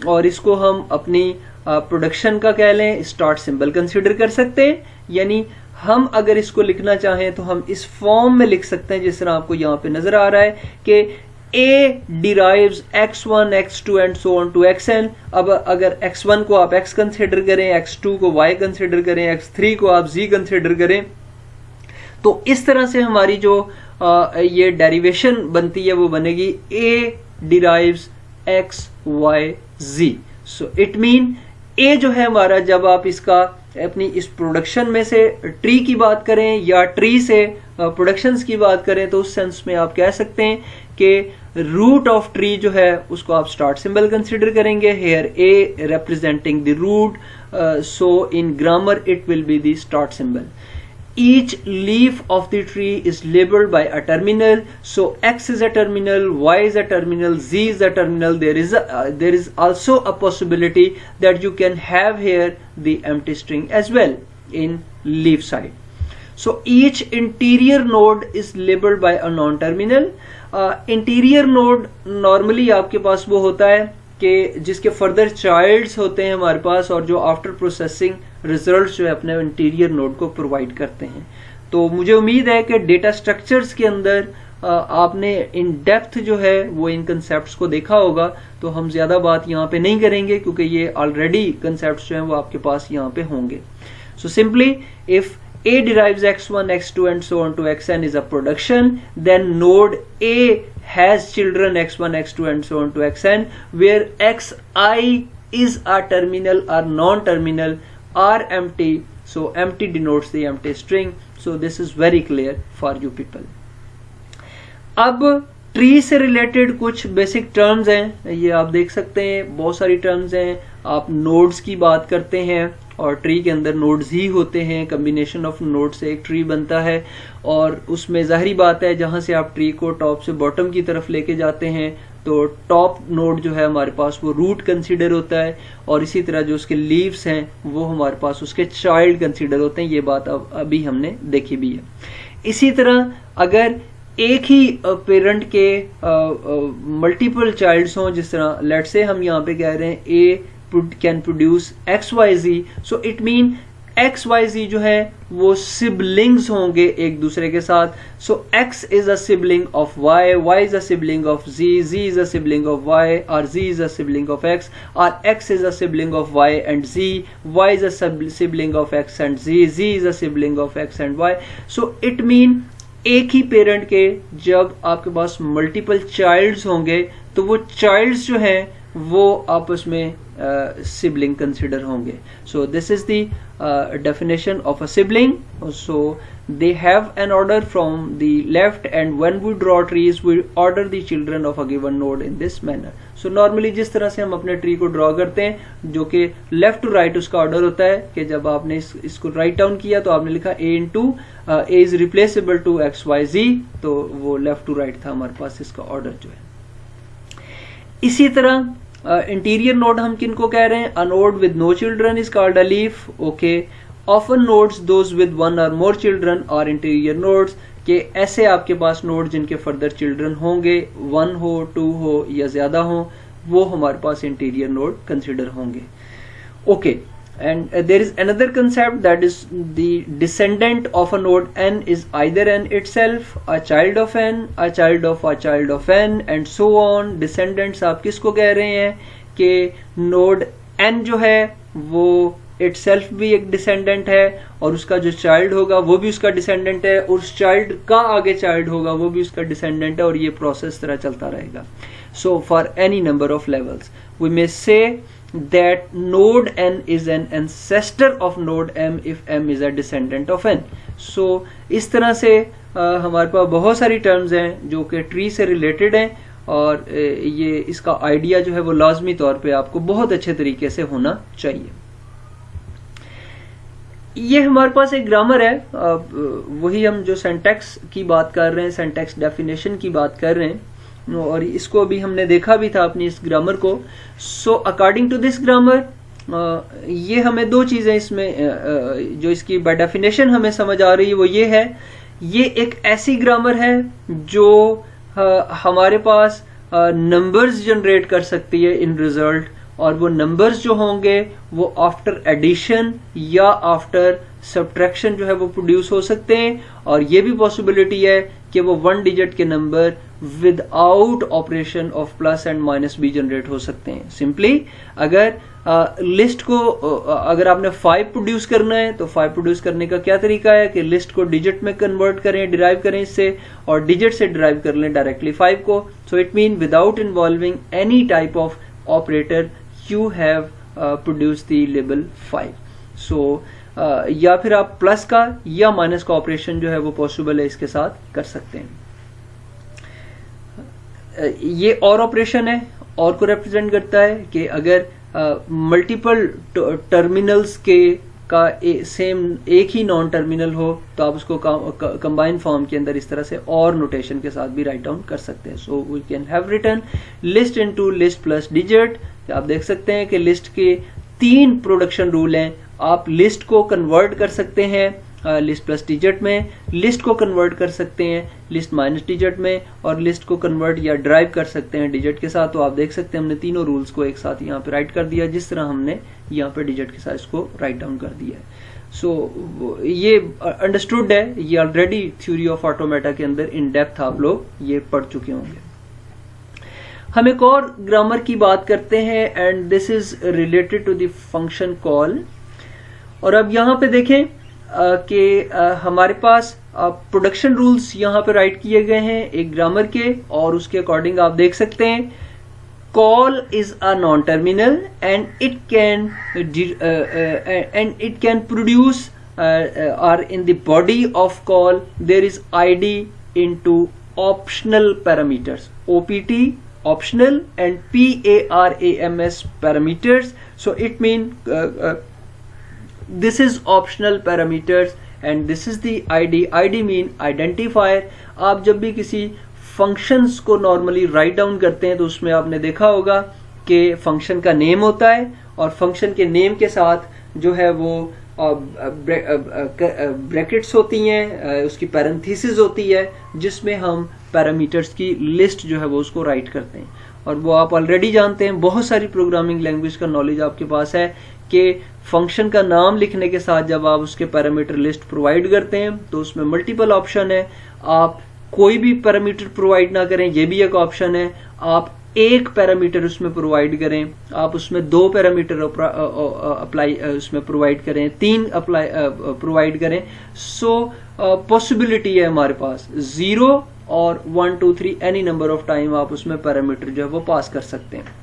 और इसको हम अपनी प्रोडक्शन का कह लें स्टार्ट सिंबल कंसीडर कर सकते हैं. यानी हम अगर इसको लिखना चाहें तो हम इस फॉर्म में लिख सकते हैं जिस तरह आपको यहाँ पे नजर आ रहा है कि A derives x1 x2 and so on to xn. अब अगर x1 को आप x कंसीडर करें, x2 को y कंसीडर करें, x3 को आप z कंसीडर करें, तो इस तरह से हमारी जो ये डेरिवेशन बनती है वो बनेगी A derives x y z. So it mean A जो है हमारा, जब आप इसका अपनी इस प्रोडक्शन में से ट्री की बात करें या ट्री से प्रोडक्शंस की बात करें तो उस सेंस में आप कह सकते हैं कि रूट ऑफ ट्री जो है उसको आप स्टार्ट सिंबल कंसीडर करेंगे. Here A representing the root, so in grammar it will be the start symbol. Each leaf of the tree is labeled by a terminal. So X is a terminal, Y is a terminal, Z is a terminal. There is also a possibility that you can have here the empty string as well in leaf side. So each interior node is labeled by a non-terminal. Interior node normally आपके पास वो होता है कि जिसके further child's होते हैं हमारे पास और जो आफ्टर प्रोसेसिंग रिजल्ट्स जो है अपने इंटीरियर नोड को प्रोवाइड करते हैं. तो मुझे उम्मीद है कि डेटा स्ट्रक्चर्स के अंदर आपने इन डेप्थ जो है वो इन कंसेप्ट्स को देखा होगा. तो हम ज्यादा बात यहाँ पे नहीं करेंगे क्योंकि ये ऑलरेडी कंसेप्ट्स जो हैं वो आपके पास यहाँ पे होंगे. So simply if A derives x1, x2 and so on to xn is a production, then node A has children x1, x2 and so on to xn, where xi is a terminal or non-terminal or empty. So empty denotes the empty string. So this is very clear for you people. अब tree से related कुछ basic terms हैं, ये आप देख सकते हैं, बहुत सारी टर्म्स हैं। आप नोड्स की बात करते हैं और ट्री के अंदर नोड्स ही होते हैं, कम्बिनेशन ऑफ नोड से एक ट्री बनता है। और उसमें जाहिर बात है जहां से आप ट्री को टॉप से बॉटम की तरफ लेके जाते हैं तो टॉप नोड जो है हमारे पास वो रूट कंसीडर होता है, और इसी तरह जो उसके लीव्स हैं वो हमारे पास उसके चाइल्ड कंसीडर होते हैं। ये बात अभी हमने देखी भी है। इसी तरह अगर एक ही पेरेंट के मल्टीपल चाइल्ड्स हों, जिस तरह लेट्स से हम यहाँ पे कह रहे हैं A can produce XYZ, so it mean XYZ जो है वो सिबलिंग्स होंगे एक दूसरे के साथ। सो X is a sibling of Y, Y is a sibling of Z, Z is a sibling of Y, और Z is a sibling of X, और X is a sibling of Y and Z, Y is a sibling of X and Z, Z is a sibling of X and Y। So it mean एक ही parent के जब आपके पास multiple child's होंगे तो वो child's जो हैं वो आपस में सिबलिंग कंसिडर होंगे। सो this is the definition of a sibling. So they have an order from the left, and when we draw trees we order the children of a given node in this manner. So normally जिस तरह से हम अपने tree को draw करते हैं जो कि लेफ्ट टू राइट उसका ऑर्डर होता है कि जब आपने इसको राइट डाउन किया तो आपने लिखा a into a is replaceable to XYZ, तो वो लेफ्ट टू राइट था हमारे पास इसका ऑर्डर जो है। इसी तरह इंटीरियर नोड हम किनको कह रहे हैं? A node with no children is called a leaf. Okay, often nodes those with one or more children are interior nodes, के ऐसे आपके पास नोड जिनके फर्दर चिल्ड्रन होंगे, 1 हो, 2 हो या ज्यादा हो, वो हमारे पास इंटीरियर नोड कंसिडर होंगे। Okay, and there is another concept that is the descendant of a node n is either n itself, a child of n, a child of a child of n and so on। descendants आप किसको कह रहे हैं कि node n जो है वो itself भी एक डिसेंडेंट है, और उसका जो चाइल्ड होगा वो भी उसका डिसेंडेंट है, और उस चाइल्ड का आगे चाइल्ड होगा वो भी उसका डिसेंडेंट है, और ये प्रोसेस तरह चलता रहेगा। So for any number of levels we may say that node n is an ancestor of node m if m is a descendant of n। so इस तरह से हमारे पास बहुत सारी टर्म्स हैं जो कि ट्री से रिलेटेड हैं, और ये इसका आइडिया जो है वो लाजमी तौर पे आपको बहुत अच्छे तरीके से होना चाहिए। ये हमारे पास एक ग्रामर है, वही हम जो सिंटैक्स की बात कर रहे हैं, सिंटैक्स डेफिनेशन की बात कर रहे हैं, और इसको अभी हमने देखा भी था अपनी इस ग्रामर को। So according to this grammar ये हमें दो चीजें इसमें जो इसकी बाय डेफिनेशन हमें समझ आ रही है वो ये है, ये एक ऐसी ग्रामर है जो हमारे पास नंबर्स जनरेट कर सकती है इन रिजल्ट, और वो नंबर्स जो होंगे वो आफ्टर एडिशन या आफ्टर सब्ट्रैक्शन जो है वो प्रोड्यूस हो सकते हैं, और ये भी पॉसिबिलिटी है कि वो 1 डिजिट के number without operation of plus and minus भी जनरेट हो सकते हैं। सिंपली अगर लिस्ट को अगर आपने 5 प्रोड्यूस करना है तो 5 प्रोड्यूस करने का क्या तरीका है कि लिस्ट को डिजिट में कन्वर्ट करें, डिराइव करें इससे, और डिजिट से डिराइव कर लें डायरेक्टली 5 को। सो it mean without involving any type of operator you have produced the label 5। so या फिर आप प्लस का या माइनस का ऑपरेशन जो है वो पॉसिबल है इसके साथ कर सकते हैं। ये और ऑपरेशन है, और को रिप्रेजेंट करता है कि अगर मल्टीपल टर्मिनल्स के का सेम एक ही नॉन टर्मिनल हो तो आप उसको कंबाइन फॉर्म के अंदर इस तरह से और नोटेशन के साथ भी राइट डाउन कर सकते हैं। So we can have written list into list plus digit. आप देख सकते हैं कि लिस्ट के 3 प्रोडक्शन रूल हैं। आप लिस्ट को कन्वर्ट कर सकते हैं लिस्ट प्लस डिजिट में, लिस्ट को कन्वर्ट कर सकते हैं लिस्ट माइनस डिजिट में, और लिस्ट को कन्वर्ट या ड्राइव कर सकते हैं डिजिट के साथ। तो आप देख सकते हैं हमने तीनों रूल्स को एक साथ यहाँ पे राइट कर दिया, जिस तरह हमने यहाँ पे डिजिट के साथ इसको राइट डाउन कर दिया है। सो ये अंडरस्टूड है, ये ऑलरेडी थ्योरी ऑफ ऑटोमेटा के अंदर इन डेप्थ आप लोग ये पढ़ चुके होंगे। हम एक और ग्रामर की बात करते हैं, and this is related to the function call. और अब यहाँ पे देखें कि हमारे पास प्रोडक्शन रूल्स यहाँ पे राइट किए गए हैं एक ग्रामर के, और उसके अकॉर्डिंग आप देख सकते हैं call is a non terminal and it can produce or in the body of call there is ID into optional parameters, OPT optional and PARAMS parameters. So it means this is optional parameters and this is the ID. ID mean identifier. आप जब भी किसी functions को normally write down करते हैं तो उसमें आपने देखा होगा कि फंक्शन का नेम होता है और फंक्शन के नेम के साथ जो है वो ब्रैकेट्स होती हैं, उसकी पैरेंथेसिस होती है जिसमें हम पैरामीटर्स की लिस्ट जो है वो उसको राइट करते हैं। और वो आप ऑलरेडी जानते हैं, बहुत सारी प्रोग्रामिंग लैंग्वेज का नॉलेज आपके पास है कि फंक्शन का नाम लिखने के साथ जब आप उसके पैरामीटर लिस्ट प्रोवाइड करते हैं तो उसमें मल्टीपल ऑप्शन है। आप कोई भी पैरामीटर प्रोवाइड ना करें, ये भी एक ऑप्शन है। आप एक पैरामीटर उसमें प्रोवाइड करें, आप उसमें दो पैरामीटर अप्लाई उसमें प्रोवाइड करें, तीन अप्लाई प्रोवाइड करें। सो पॉसिबिलिटी है हमारे पास 0 और 1 2 3 एनी नंबर ऑफ टाइम आप उसमें पैरामीटर जो है वो पास कर सकते हैं।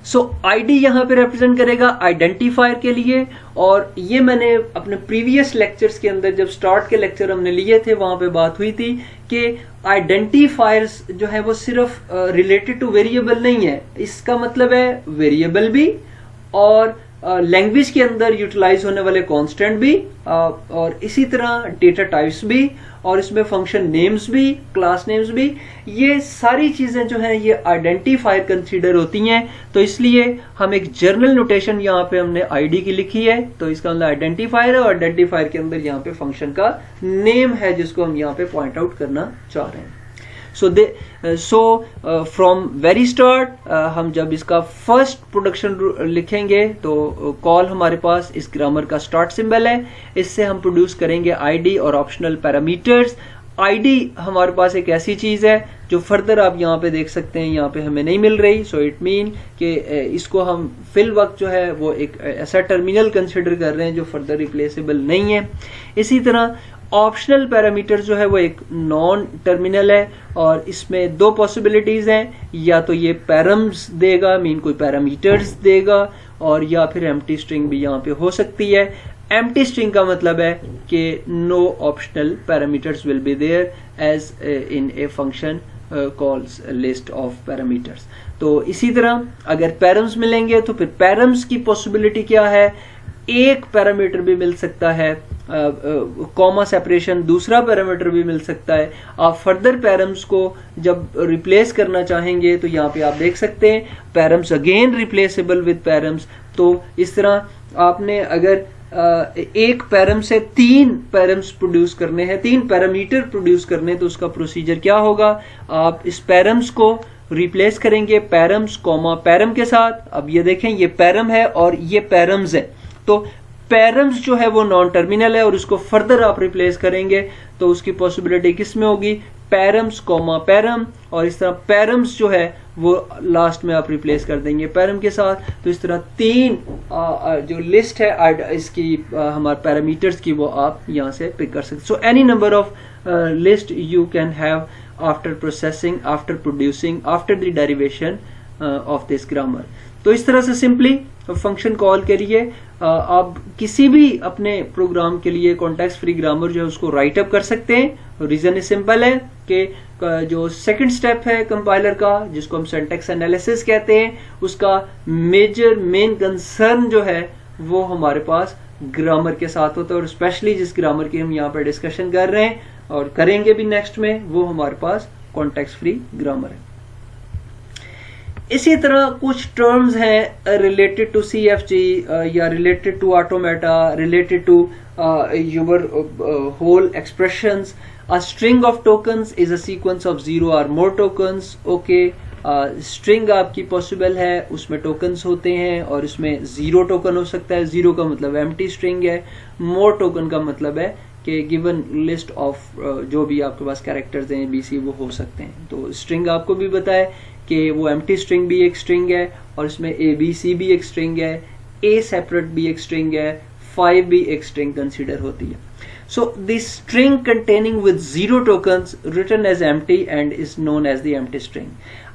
सो आईडी यहां पे रिप्रेजेंट करेगा आइडेंटिफायर के लिए। और ये मैंने अपने प्रीवियस लेक्चर्स के अंदर जब स्टार्ट के लेक्चर हमने लिए थे वहां पे बात हुई थी कि आइडेंटिफायर्स जो है वो सिर्फ रिलेटेड टू वेरिएबल नहीं है, इसका मतलब है वेरिएबल भी और लैंग्वेज के अंदर यूटिलाइज होने वाले कांस्टेंट भी और इसी तरह डेटा टाइप्स भी और इसमें फंक्शन नेम्स भी, क्लास नेम्स भी, ये सारी चीजें जो हैं ये आइडेंटिफायर कंसीडर होती हैं। तो इसलिए हम एक जर्नल नोटेशन यहाँ पे हमने आईडी की लिखी है, तो इसका मतलब आइडेंटिफायर है और आइडेंटिफायर के अंदर यहाँ पे फंक्शन का नेम है जिसको हम यहाँ पे पॉइंट आउट करना चाह रहे हैं। सो फ्रॉम वेरी स्टार्ट हम जब इसका फर्स्ट प्रोडक्शन लिखेंगे तो कॉल हमारे पास इस ग्रामर का स्टार्ट सिंबल है, इससे हम प्रोड्यूस करेंगे आईडी और ऑप्शनल पैरामीटर्स। आईडी हमारे पास एक ऐसी चीज है जो फर्दर आप यहाँ पे देख सकते हैं यहाँ पे हमें नहीं मिल रही। सो इट मीन कि इसको हम फिल वक्त जो है वो एक ऐसा टर्मिनल कंसिडर कर रहे हैं जो फर्दर रिप्लेसेबल नहीं है। इसी तरह ऑप्शनल पैरामीटर जो है वो एक नॉन टर्मिनल है और इसमें दो पॉसिबिलिटीज हैं, या तो ये पैरम्स देगा मीन कोई पैरामीटर्स देगा और या फिर एम्प्टी स्ट्रिंग भी यहाँ पे हो सकती है। एम्प्टी स्ट्रिंग का मतलब है कि no optional parameters will be there as in a function calls list of parameters. तो इसी तरह अगर पैरम्स मिलेंगे तो फिर पैरम्स की पॉसिबिलिटी क्या है, एक पैरामीटर भी मिल सकता है, कॉमा सेपरेशन दूसरा पैरामीटर भी मिल सकता है। आप फर्दर पैरम्स को जब रिप्लेस करना चाहेंगे तो यहाँ पे आप देख सकते हैं params again replaceable with params. तो इस तरह आपने अगर एक पैरम से तीन पैरम्स प्रोड्यूस करने हैं, तीन पैरामीटर प्रोड्यूस करने, तो उसका प्रोसीजर क्या होगा, आप इस पैरम्स को रिप्लेस करेंगे पैरम्स कॉमा पैरम के साथ। अब ये देखें ये पैरम है और ये पैरम्स है, तो पैरम्स जो है वो नॉन टर्मिनल है और उसको फर्दर आप रिप्लेस करेंगे तो उसकी पॉसिबिलिटी किस में होगी, पैरम्स कॉमा पैरम, और इस तरह पैरम्स जो है वो लास्ट में आप रिप्लेस कर देंगे पैरम के साथ। तो इस तरह तीन जो लिस्ट है इसकी हमारे पैरामीटर्स की वो आप यहाँ से पिक कर सकते। So any number of list you can have after processing, after producing, after the derivation of this grammar. तो इस तरह से सिंपली फंक्शन कॉल के लिए आप किसी भी अपने प्रोग्राम के लिए कॉन्टेक्स्ट फ्री ग्रामर जो है उसको राइट अप कर सकते हैं। रीजन इज सिंपल है कि जो सेकंड स्टेप है कंपाइलर का जिसको हम सिंटैक्स एनालिसिस कहते हैं, उसका मेन कंसर्न जो है वो हमारे पास ग्रामर के साथ होता है और स्पेशली जिस ग्रामर की हम यहाँ पर डिस्कशन कर रहे हैं और करेंगे भी नेक्स्ट में, वो हमारे पास कॉन्टेक्स्ट फ्री ग्रामर है। इसी तरह कुछ टर्म्स हैं रिलेटेड टू CFG या related to automata, related to your whole expressions. A string of tokens is a sequence of 0 और मोर टोकन्स। ओके, स्ट्रिंग आपकी पॉसिबल है, उसमें टोकन्स होते हैं और इसमें 0 टोकन हो सकता है। 0 का मतलब एम्प्टी स्ट्रिंग है, मोर टोकन का मतलब है कि गिवन लिस्ट ऑफ जो भी आपके पास कैरेक्टर्स हैं ABC वो हो सकते हैं। तो स्ट्रिंग आपको भी बताए कि वो एम्प्टी स्ट्रिंग भी एक स्ट्रिंग है और इसमें ABC भी एक स्ट्रिंग है, A सेपरेट भी एक स्ट्रिंग है, 5 भी एक स्ट्रिंग कंसीडर होती है। So this string containing with 0 tokens written as empty and is known as the empty string.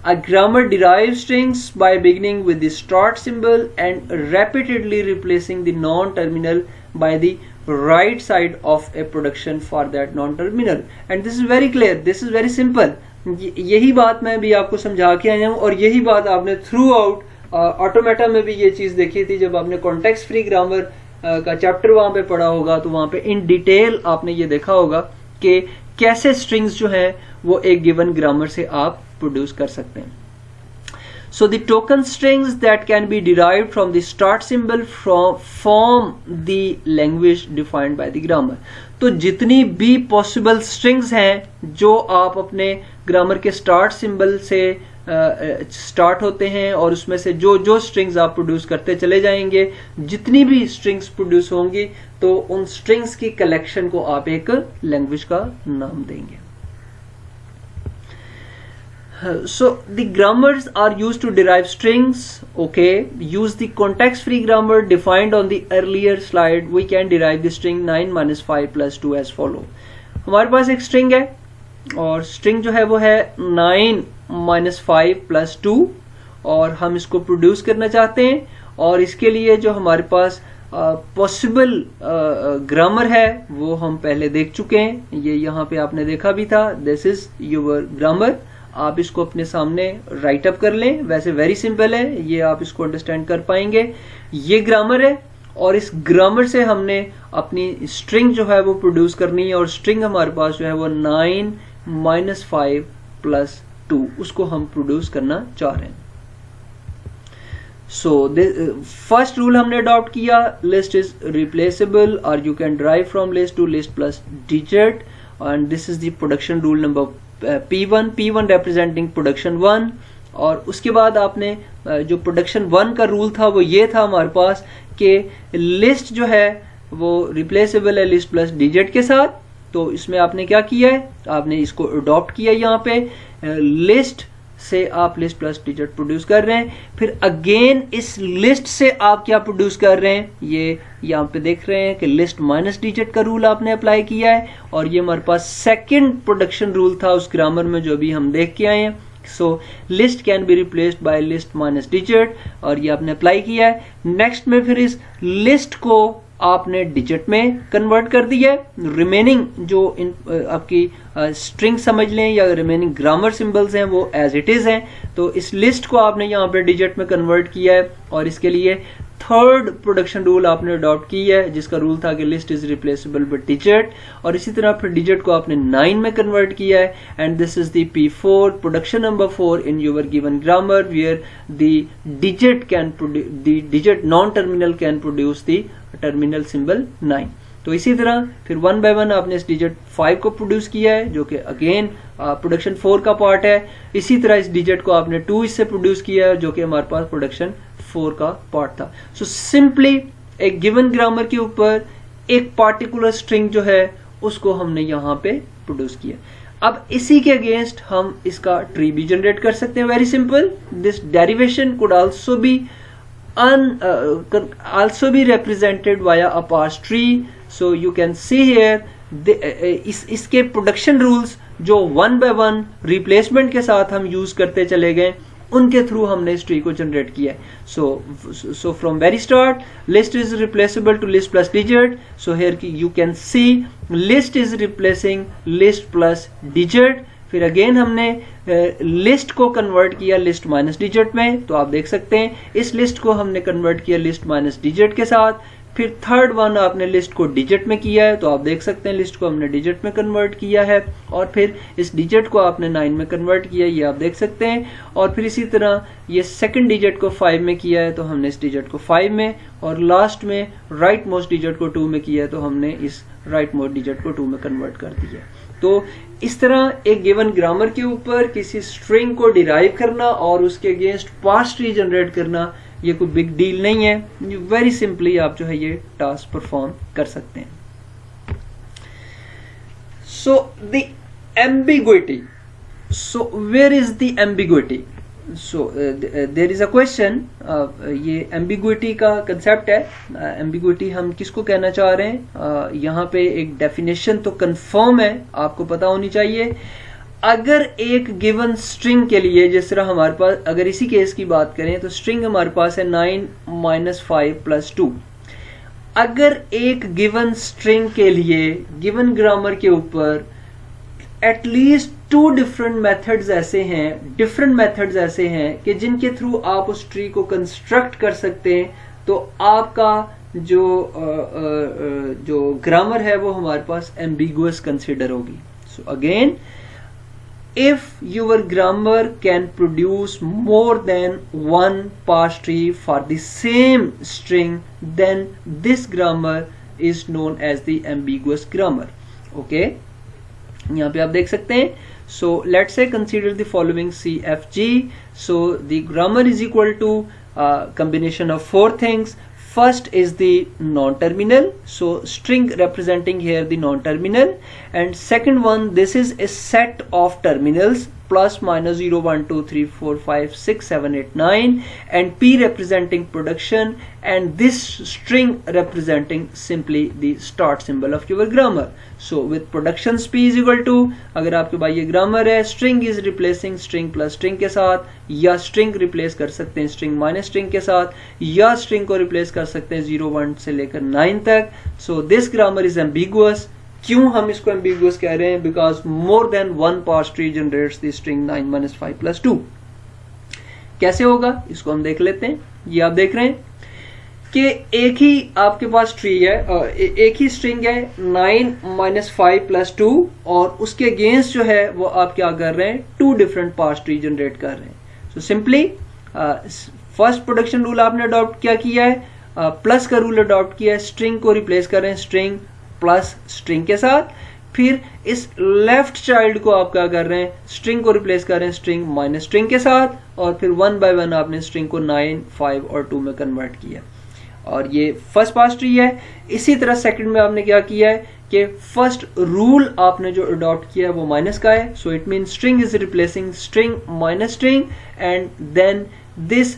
A grammar derives strings by beginning with the start symbol and repeatedly replacing the non-terminal by the right side of a production for that non-terminal, and this is very clear, this is very simple. यही बात मैं भी आपको समझा के आया हूँ, और यही बात आपने थ्रू आउट ऑटोमेटा में भी ये चीज देखी थी। जब आपने कॉन्टेक्स्ट फ्री ग्रामर का चैप्टर वहां पे पढ़ा होगा तो वहां पे इन डिटेल आपने ये देखा होगा कि कैसे स्ट्रिंग्स जो है वो एक गिवन ग्रामर से आप प्रोड्यूस कर सकते हैं। So the token strings that can be derived from the start symbol form the language defined by the grammar. तो जितनी भी पॉसिबल स्ट्रिंग्स हैं जो आप अपने ग्रामर के स्टार्ट सिंबल से स्टार्ट होते हैं, और उसमें से जो स्ट्रिंग्स आप प्रोड्यूस करते चले जाएंगे, जितनी भी स्ट्रिंग्स प्रोड्यूस होंगी तो उन स्ट्रिंग्स की कलेक्शन को आप एक लैंग्वेज का नाम देंगे। So the grammars are used to derive strings. Okay, use the context-free grammar defined on the earlier slide. We can derive the string 9 minus 5 plus 2 as follow. हमारे पास एक string है और string जो है वो है 9 minus 5 plus 2, और हम इसको प्रोड्यूस करना चाहते हैं, और इसके लिए जो हमारे पास पॉसिबल ग्रामर है वो हम पहले देख चुके हैं। ये यहाँ पे आपने देखा भी था, दिस इज योर ग्रामर। आप इसको अपने सामने राइट अप कर लें, वैसे वेरी सिंपल है, ये आप इसको अंडरस्टैंड कर पाएंगे। ये ग्रामर है और इस ग्रामर से हमने अपनी स्ट्रिंग जो है वो प्रोड्यूस करनी है, और स्ट्रिंग हमारे पास जो है वो 9 minus 5 plus 2 उसको हम प्रोड्यूस करना चाह रहे हैं। सो फर्स्ट रूल हमने अडॉप्ट किया, लिस्ट इज रिप्लेसेबल और you can derive from list to list plus digit, and this is the production rule number P1 representing production 1। और उसके बाद आपने जो प्रोडक्शन 1 का रूल था वो ये था हमारे पास कि लिस्ट जो है वो रिप्लेसेबल है लिस्ट प्लस डिजिट के साथ। तो इसमें आपने क्या किया है, आपने इसको अडॉप्ट किया, यहाँ पे लिस्ट से आप लिस्ट प्लस डिजिट प्रोड्यूस कर रहे हैं। फिर अगेन इस लिस्ट से आप क्या प्रोड्यूस कर रहे हैं, ये यहाँ पे देख रहे हैं कि लिस्ट माइनस डिजिट का रूल आपने अप्लाई किया है, और ये हमारे पास सेकंड प्रोडक्शन रूल था उस ग्रामर में जो अभी हम देख के आए हैं। So list can be replaced by list minus digit, और ये आपने अप्लाई किया है। नेक्स्ट में फिर इस लिस्ट को आपने डिजिट में कन्वर्ट कर दिया है। रिमेनिंग जो आपकी स्ट्रिंग समझ लें या रिमेनिंग ग्रामर सिंबल्स हैं वो एज इट इज हैं। तो इस लिस्ट को आपने यहाँ पे डिजिट में कन्वर्ट किया है, और इसके लिए थर्ड प्रोडक्शन रूल आपने अडॉप्ट किया है जिसका रूल था कि list is replaceable with digit, और इसी तरह फिर डिजिट को आपने 9 में कन्वर्ट किया है, and this is the P4 production number 4 in your given grammar where the digit non terminal can produce the terminal symbol 9। तो इसी तरह फिर 1 by 1 आपने इस डिजिट 5 को प्रोड्यूस किया है जो कि अगेन प्रोडक्शन 4 का पार्ट है। इसी तरह इस डिजिट को आपने 2 इससे प्रोड्यूस किया है जो कि हमारे पास प्रोडक्शन 4 का पार्ट था। सो सिंपली एक गिवन ग्रामर के ऊपर एक पार्टिकुलर स्ट्रिंग जो है उसको हमने यहाँ पे प्रोड्यूस किया। अब इसी के अगेंस्ट हम इसका ट्री भी जनरेट कर सकते हैं, very simple. This derivation could also be represented via a parse tree. So you can see here इसके प्रोडक्शन रूल्स जो 1 by 1 रिप्लेसमेंट के साथ हम यूज करते चले गए, उनके थ्रू हमने इस ट्री को जनरेट किया है। So from very start list is replaceable to list plus digit. So here you can see list is replacing list plus digit. फिर अगेन हमने लिस्ट को कन्वर्ट किया लिस्ट माइनस डिजिट में, तो आप देख सकते हैं इस लिस्ट को हमने कन्वर्ट किया लिस्ट माइनस डिजिट के साथ। फिर थर्ड वन आपने लिस्ट को डिजिट में किया है, तो आप देख सकते हैं लिस्ट को हमने डिजिट में कन्वर्ट किया है, और फिर इस डिजिट को आपने 9 में कन्वर्ट किया, ये आप देख सकते हैं। और फिर इसी तरह ये सेकंड डिजिट को 5 में किया है, तो हमने इस डिजिट को 5 में, और लास्ट में राइट मोस्ट डिजिट को 2 में किया है, तो हमने इस राइट मोस्ट डिजिट को 2 में कन्वर्ट कर दिया। तो इस तरह एक गिवन ग्रामर के ऊपर किसी स्ट्रिंग को डिराइव करना और उसके अगेंस्ट पार्स ट्री जनरेट करना ये कोई बिग डील नहीं है, वेरी सिंपली आप जो है ये टास्क परफॉर्म कर सकते हैं। So the ambiguity, so where is the ambiguity? So there is a question. ये एम्बिग्विटी का कंसेप्ट है। एम्बिग्विटी हम किसको कहना चाह रहे हैं? यहाँ पे एक डेफिनेशन तो कंफर्म है, आपको पता होनी चाहिए। अगर एक गिवन स्ट्रिंग के लिए, जिस तरह हमारे पास अगर इसी केस की बात करें तो स्ट्रिंग हमारे पास है 9 minus 5 plus 2, अगर एक गिवन स्ट्रिंग के लिए गिवन ग्रामर के ऊपर एटलीस्ट 2 डिफरेंट मेथड्स ऐसे हैं कि जिनके थ्रू आप उस ट्री को कंस्ट्रक्ट कर सकते हैं, तो आपका जो ग्रामर है वो हमारे पास एम्बिगुअस कंसिडर होगी. So again, if your grammar can produce more than one parse tree for the same string, then this grammar is known as the ambiguous grammar. Okay, यहाँ पे आप देख सकते हैं. So let's say consider the following CFG. So the grammar is equal to combination of 4 things. First is the non-terminal, so string representing here the non-terminal, and second one, this is a set of terminals plus minus 0 1 2 3 4 5 6 7 8 9, and P representing production, and this string representing simply the start symbol of your grammar. So with productions P is equal to, अगर आपके पास ये grammar है, string is replacing string plus string के साथ, या string replace कर सकते हैं string minus string के साथ, या string को replace कर सकते हैं 0 1 से लेकर 9 तक. So this grammar is ambiguous. क्यों हम इसको ambiguous कह रहे हैं? Because more than one parse tree generates the string 9 minus 5 plus 2. कैसे होगा इसको हम देख लेते हैं. ये आप देख रहे हैं कि एक ही आपके पास ट्री है, एक ही स्ट्रिंग है 9 minus 5 plus 2, और उसके अगेंस्ट जो है वो आप क्या कर रहे हैं, 2 डिफरेंट पार्स ट्री जनरेट कर रहे हैं. So simply first production rule आपने अडॉप्ट क्या किया है, प्लस का रूल अडॉप्ट किया है, स्ट्रिंग को रिप्लेस कर रहे हैं स्ट्रिंग प्लस स्ट्रिंग के साथ. फिर इस लेफ्ट चाइल्ड को आप क्या कर रहे हैं, स्ट्रिंग को रिप्लेस कर रहे हैं स्ट्रिंग माइनस स्ट्रिंग के साथ, और फिर 1 by 1 आपने स्ट्रिंग को 9 5 और 2 में कन्वर्ट किया, और ये फर्स्ट पार्स ट्री है. इसी तरह सेकंड में आपने क्या किया है कि फर्स्ट रूल आपने जो अडॉप्ट किया है वो माइनस का है. So it mean string is replacing string minus string, and then this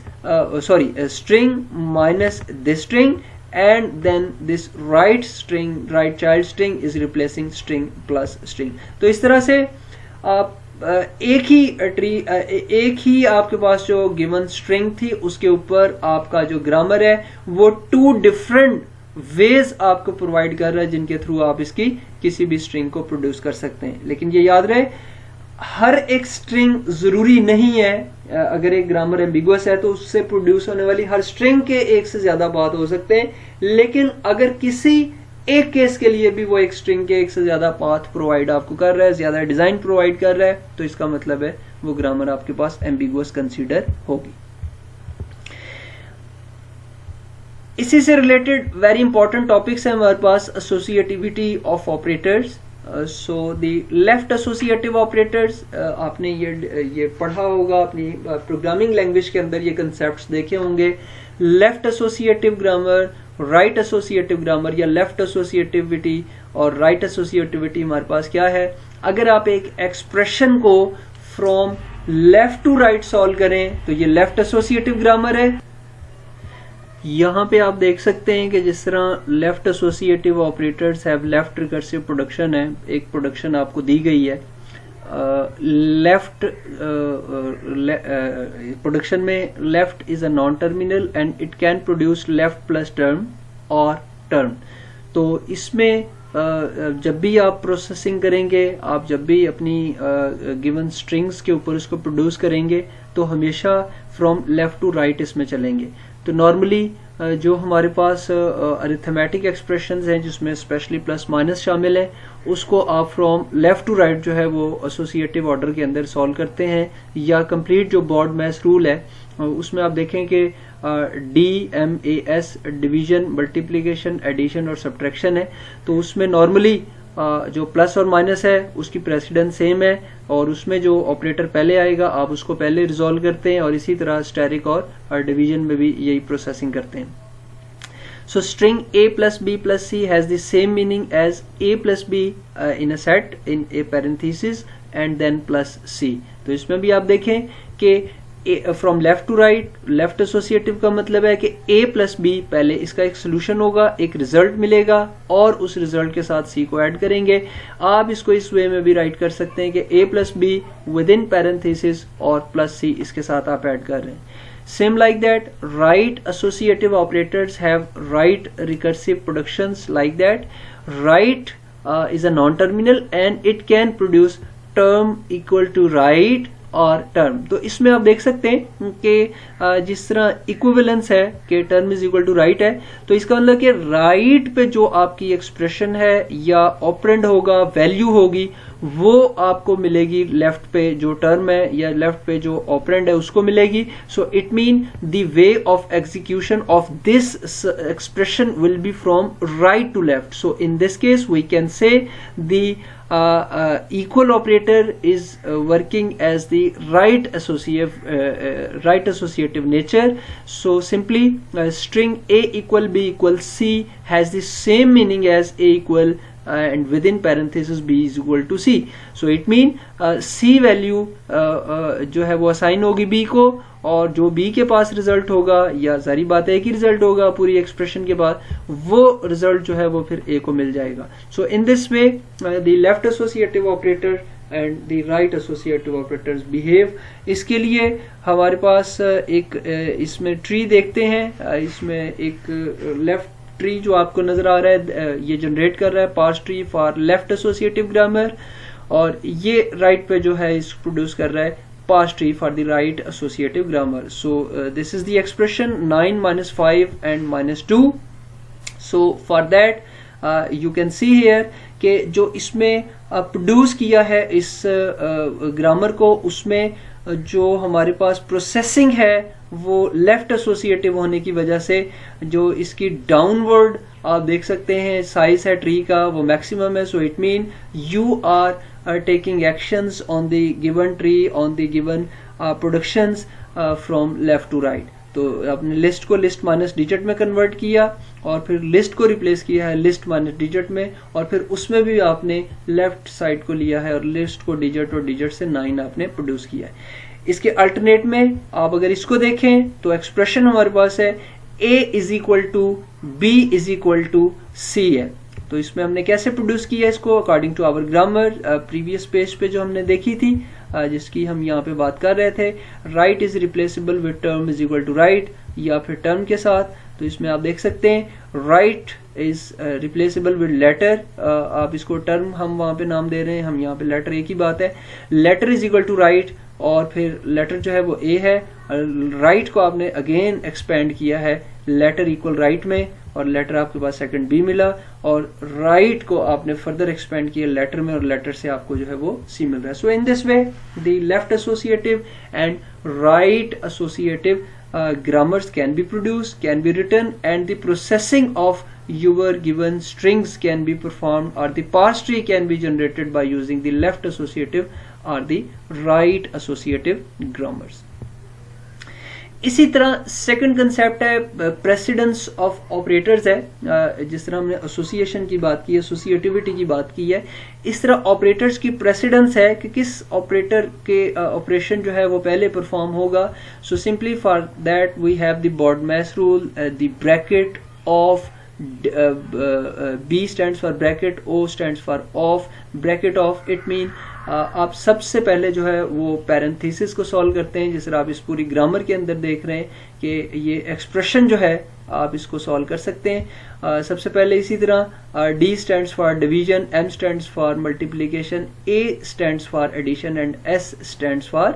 string minus this string, and then this right child string is replacing string plus string. तो इस तरह से आप एक ही आपके पास जो गिवन स्ट्रिंग थी उसके ऊपर आपका जो ग्रामर है वो 2 डिफरेंट वेज आपको प्रोवाइड कर रहा है जिनके थ्रू आप इसकी किसी भी स्ट्रिंग को प्रोड्यूस कर सकते हैं. लेकिन ये याद रहे, हर एक स्ट्रिंग जरूरी नहीं है. अगर एक ग्रामर एम्बिगुअस है तो उससे प्रोड्यूस होने वाली हर स्ट्रिंग के एक से ज्यादा पाथ हो सकते हैं, लेकिन अगर किसी एक केस के लिए भी वो एक स्ट्रिंग के एक से ज्यादा पाथ प्रोवाइड आपको कर रहा है, ज्यादा डिजाइन प्रोवाइड कर रहा है, तो इसका मतलब है वो ग्रामर आपके पास एम्बिगुअस कंसीडर होगी. इसी से रिलेटेड वेरी इंपॉर्टेंट टॉपिक्स है हमारे पास, associativity of operators. So the left associative operators, आपने ये पढ़ा होगा अपनी प्रोग्रामिंग लैंग्वेज के अंदर, ये कंसेप्ट्स देखे होंगे. Left associative grammar, right associative grammar, या लेफ्ट एसोसिएटिविटी और राइट एसोसिएटिविटी हमारे पास क्या है. अगर आप एक एक्सप्रेशन को from left to right solve करें तो ये लेफ्ट एसोसिएटिव ग्रामर है. यहाँ पे आप देख सकते हैं कि जिस तरह left associative operators have left recursive production है, एक प्रोडक्शन आपको दी गई है. लेफ्ट प्रोडक्शन में left is a non terminal and it can produce left plus term और टर्म. तो इसमें जब भी आप प्रोसेसिंग करेंगे, आप जब भी अपनी गिवन स्ट्रिंग्स के ऊपर इसको प्रोड्यूस करेंगे तो हमेशा फ्रॉम लेफ्ट टू राइट इसमें चलेंगे. तो नॉर्मली जो हमारे पास अरिथमेटिक एक्सप्रेशंस हैं जिसमें स्पेशली प्लस माइनस शामिल है, उसको आप फ्रॉम लेफ्ट टू राइट जो है वो एसोसिएटिव ऑर्डर के अंदर सॉल्व करते हैं. या कंप्लीट जो बॉर्ड मैथ रूल है उसमें आप देखें कि DMAS डिवीजन, मल्टीप्लिकेशन, एडिशन और सब्ट्रैक्शन है. तो उसमें नॉर्मली जो प्लस और माइनस है उसकी प्रेसिडेंस सेम है, और उसमें जो ऑपरेटर पहले आएगा आप उसको पहले रिजॉल्व करते हैं, और इसी तरह स्टैटिक और डिवीजन में भी यही प्रोसेसिंग करते हैं. So string A plus B plus C has the same meaning as A plus B in a set in a parenthesis and then plus C. तो इसमें भी आप देखें कि from left to right, left associative का मतलब है कि a प्लस बी, पहले इसका एक सोल्यूशन होगा, एक रिजल्ट मिलेगा और उस रिजल्ट के साथ c को ऐड करेंगे। आप इसको इस वे में भी राइट कर सकते हैं कि a plus be with in parenthesis और प्लस c इसके साथ आप ऐड कर रहे हैं। Same like that, right associative operators have right recursive productions like that. Right is a non-terminal and it can produce term equal to right और term. तो इसमें आप देख सकते हैं कि जिस तरह इक्विवेलेंस है कि term is equal to right है, तो इसका मतलब कि राइट पे जो आपकी एक्सप्रेशन है या ऑपरेंड होगा, वैल्यू होगी, वो आपको मिलेगी लेफ्ट पे जो टर्म है या लेफ्ट पे जो ऑपरेंड है उसको मिलेगी। So it mean the way of execution of this expression will be from right to left. So in this case we can say the equal operator is working as the right associative nature. So simply string a equal b equal c has the same meaning as a equal and within parenthesis b is equal to c. So it mean c value जो है वो assign होगी b को, और जो b के पास result होगा, या सारी बात है एक ही रिजल्ट होगा पूरी एक्सप्रेशन के बाद, वो रिजल्ट जो है वो फिर a को मिल जाएगा। So in this way the left associative operator and the right associative operators behave. इसके लिए हमारे पास एक इसमें ट्री देखते हैं। इसमें एक लेफ्ट ट्री जो आपको नजर आ रहा है ये जनरेट कर रहा है parse tree for left associative grammar, और ये राइट पे जो है इस प्रोड्यूस कर रहा है parse tree for the right associative grammar. So this is the expression 9 minus 5 and minus 2. So for that you can see here कि जो इसमें प्रोड्यूस किया है इस ग्रामर को, उसमें जो हमारे पास प्रोसेसिंग है वो लेफ्ट एसोसिएटिव होने की वजह से जो इसकी डाउनवर्ड आप देख सकते हैं साइज है ट्री का वो मैक्सिमम है। So it mean you are taking actions on the given tree, on the given productions from left to right. तो आपने लिस्ट को लिस्ट माइनस डिजिट में कन्वर्ट किया और फिर लिस्ट को रिप्लेस किया है लिस्ट माइनस डिजिट में, और फिर उसमें भी आपने लेफ्ट साइड को लिया है और लिस्ट को डिजिट और डिजिट से 9 आपने प्रोड्यूस किया है। इसके अल्टरनेट में आप अगर इसको देखें तो एक्सप्रेशन हमारे पास है a is equal to b is equal to c है। तो इसमें हमने कैसे प्रोड्यूस किया इसको, according to our grammar previous page पे जो हमने देखी थी जिसकी हम यहाँ पे बात कर रहे थे, right is replaceable with term is equal to right या फिर टर्म के साथ। तो इसमें आप देख सकते हैं right is replaceable with letter, आप इसको टर्म हम वहाँ पे नाम दे रहे हैं, हम यहाँ पे लेटर एक ही बात है। Letter is equal to right और फिर लेटर जो है वो a है, राइट को आपने अगेन एक्सपेंड किया है लेटर इक्वल राइट में, और लेटर आपके पास सेकंड b मिला, और राइट को आपने फर्दर एक्सपेंड किया लेटर में और लेटर से आपको जो है वो c मिल रहा है। So in this way the left associative and right associative grammars can be produced, can be written, and the processing of your given strings can be performed, or the parse tree can be generated by using the left associative or the right associative grammars. इसी तरह second concept है precedence of operators है। जिस तरह हमने association की बात की, एसोसिएटिविटी की बात की है, इस तरह ऑपरेटर्स की प्रेसिडेंस है कि किस ऑपरेटर के ऑपरेशन जो है वो पहले परफॉर्म होगा। So simply for that we have the BODMAS rule, the bracket of B stands for bracket, O stands for off, bracket off it mean आप सबसे पहले जो है वो पैरेंथेसिस को सॉल्व करते हैं, जिस तरह आप इस पूरी ग्रामर के अंदर देख रहे हैं कि ये एक्सप्रेशन जो है आप इसको सॉल्व कर सकते हैं। सबसे पहले इसी तरह D stands for division, M stands for multiplication, A stands for addition and S stands for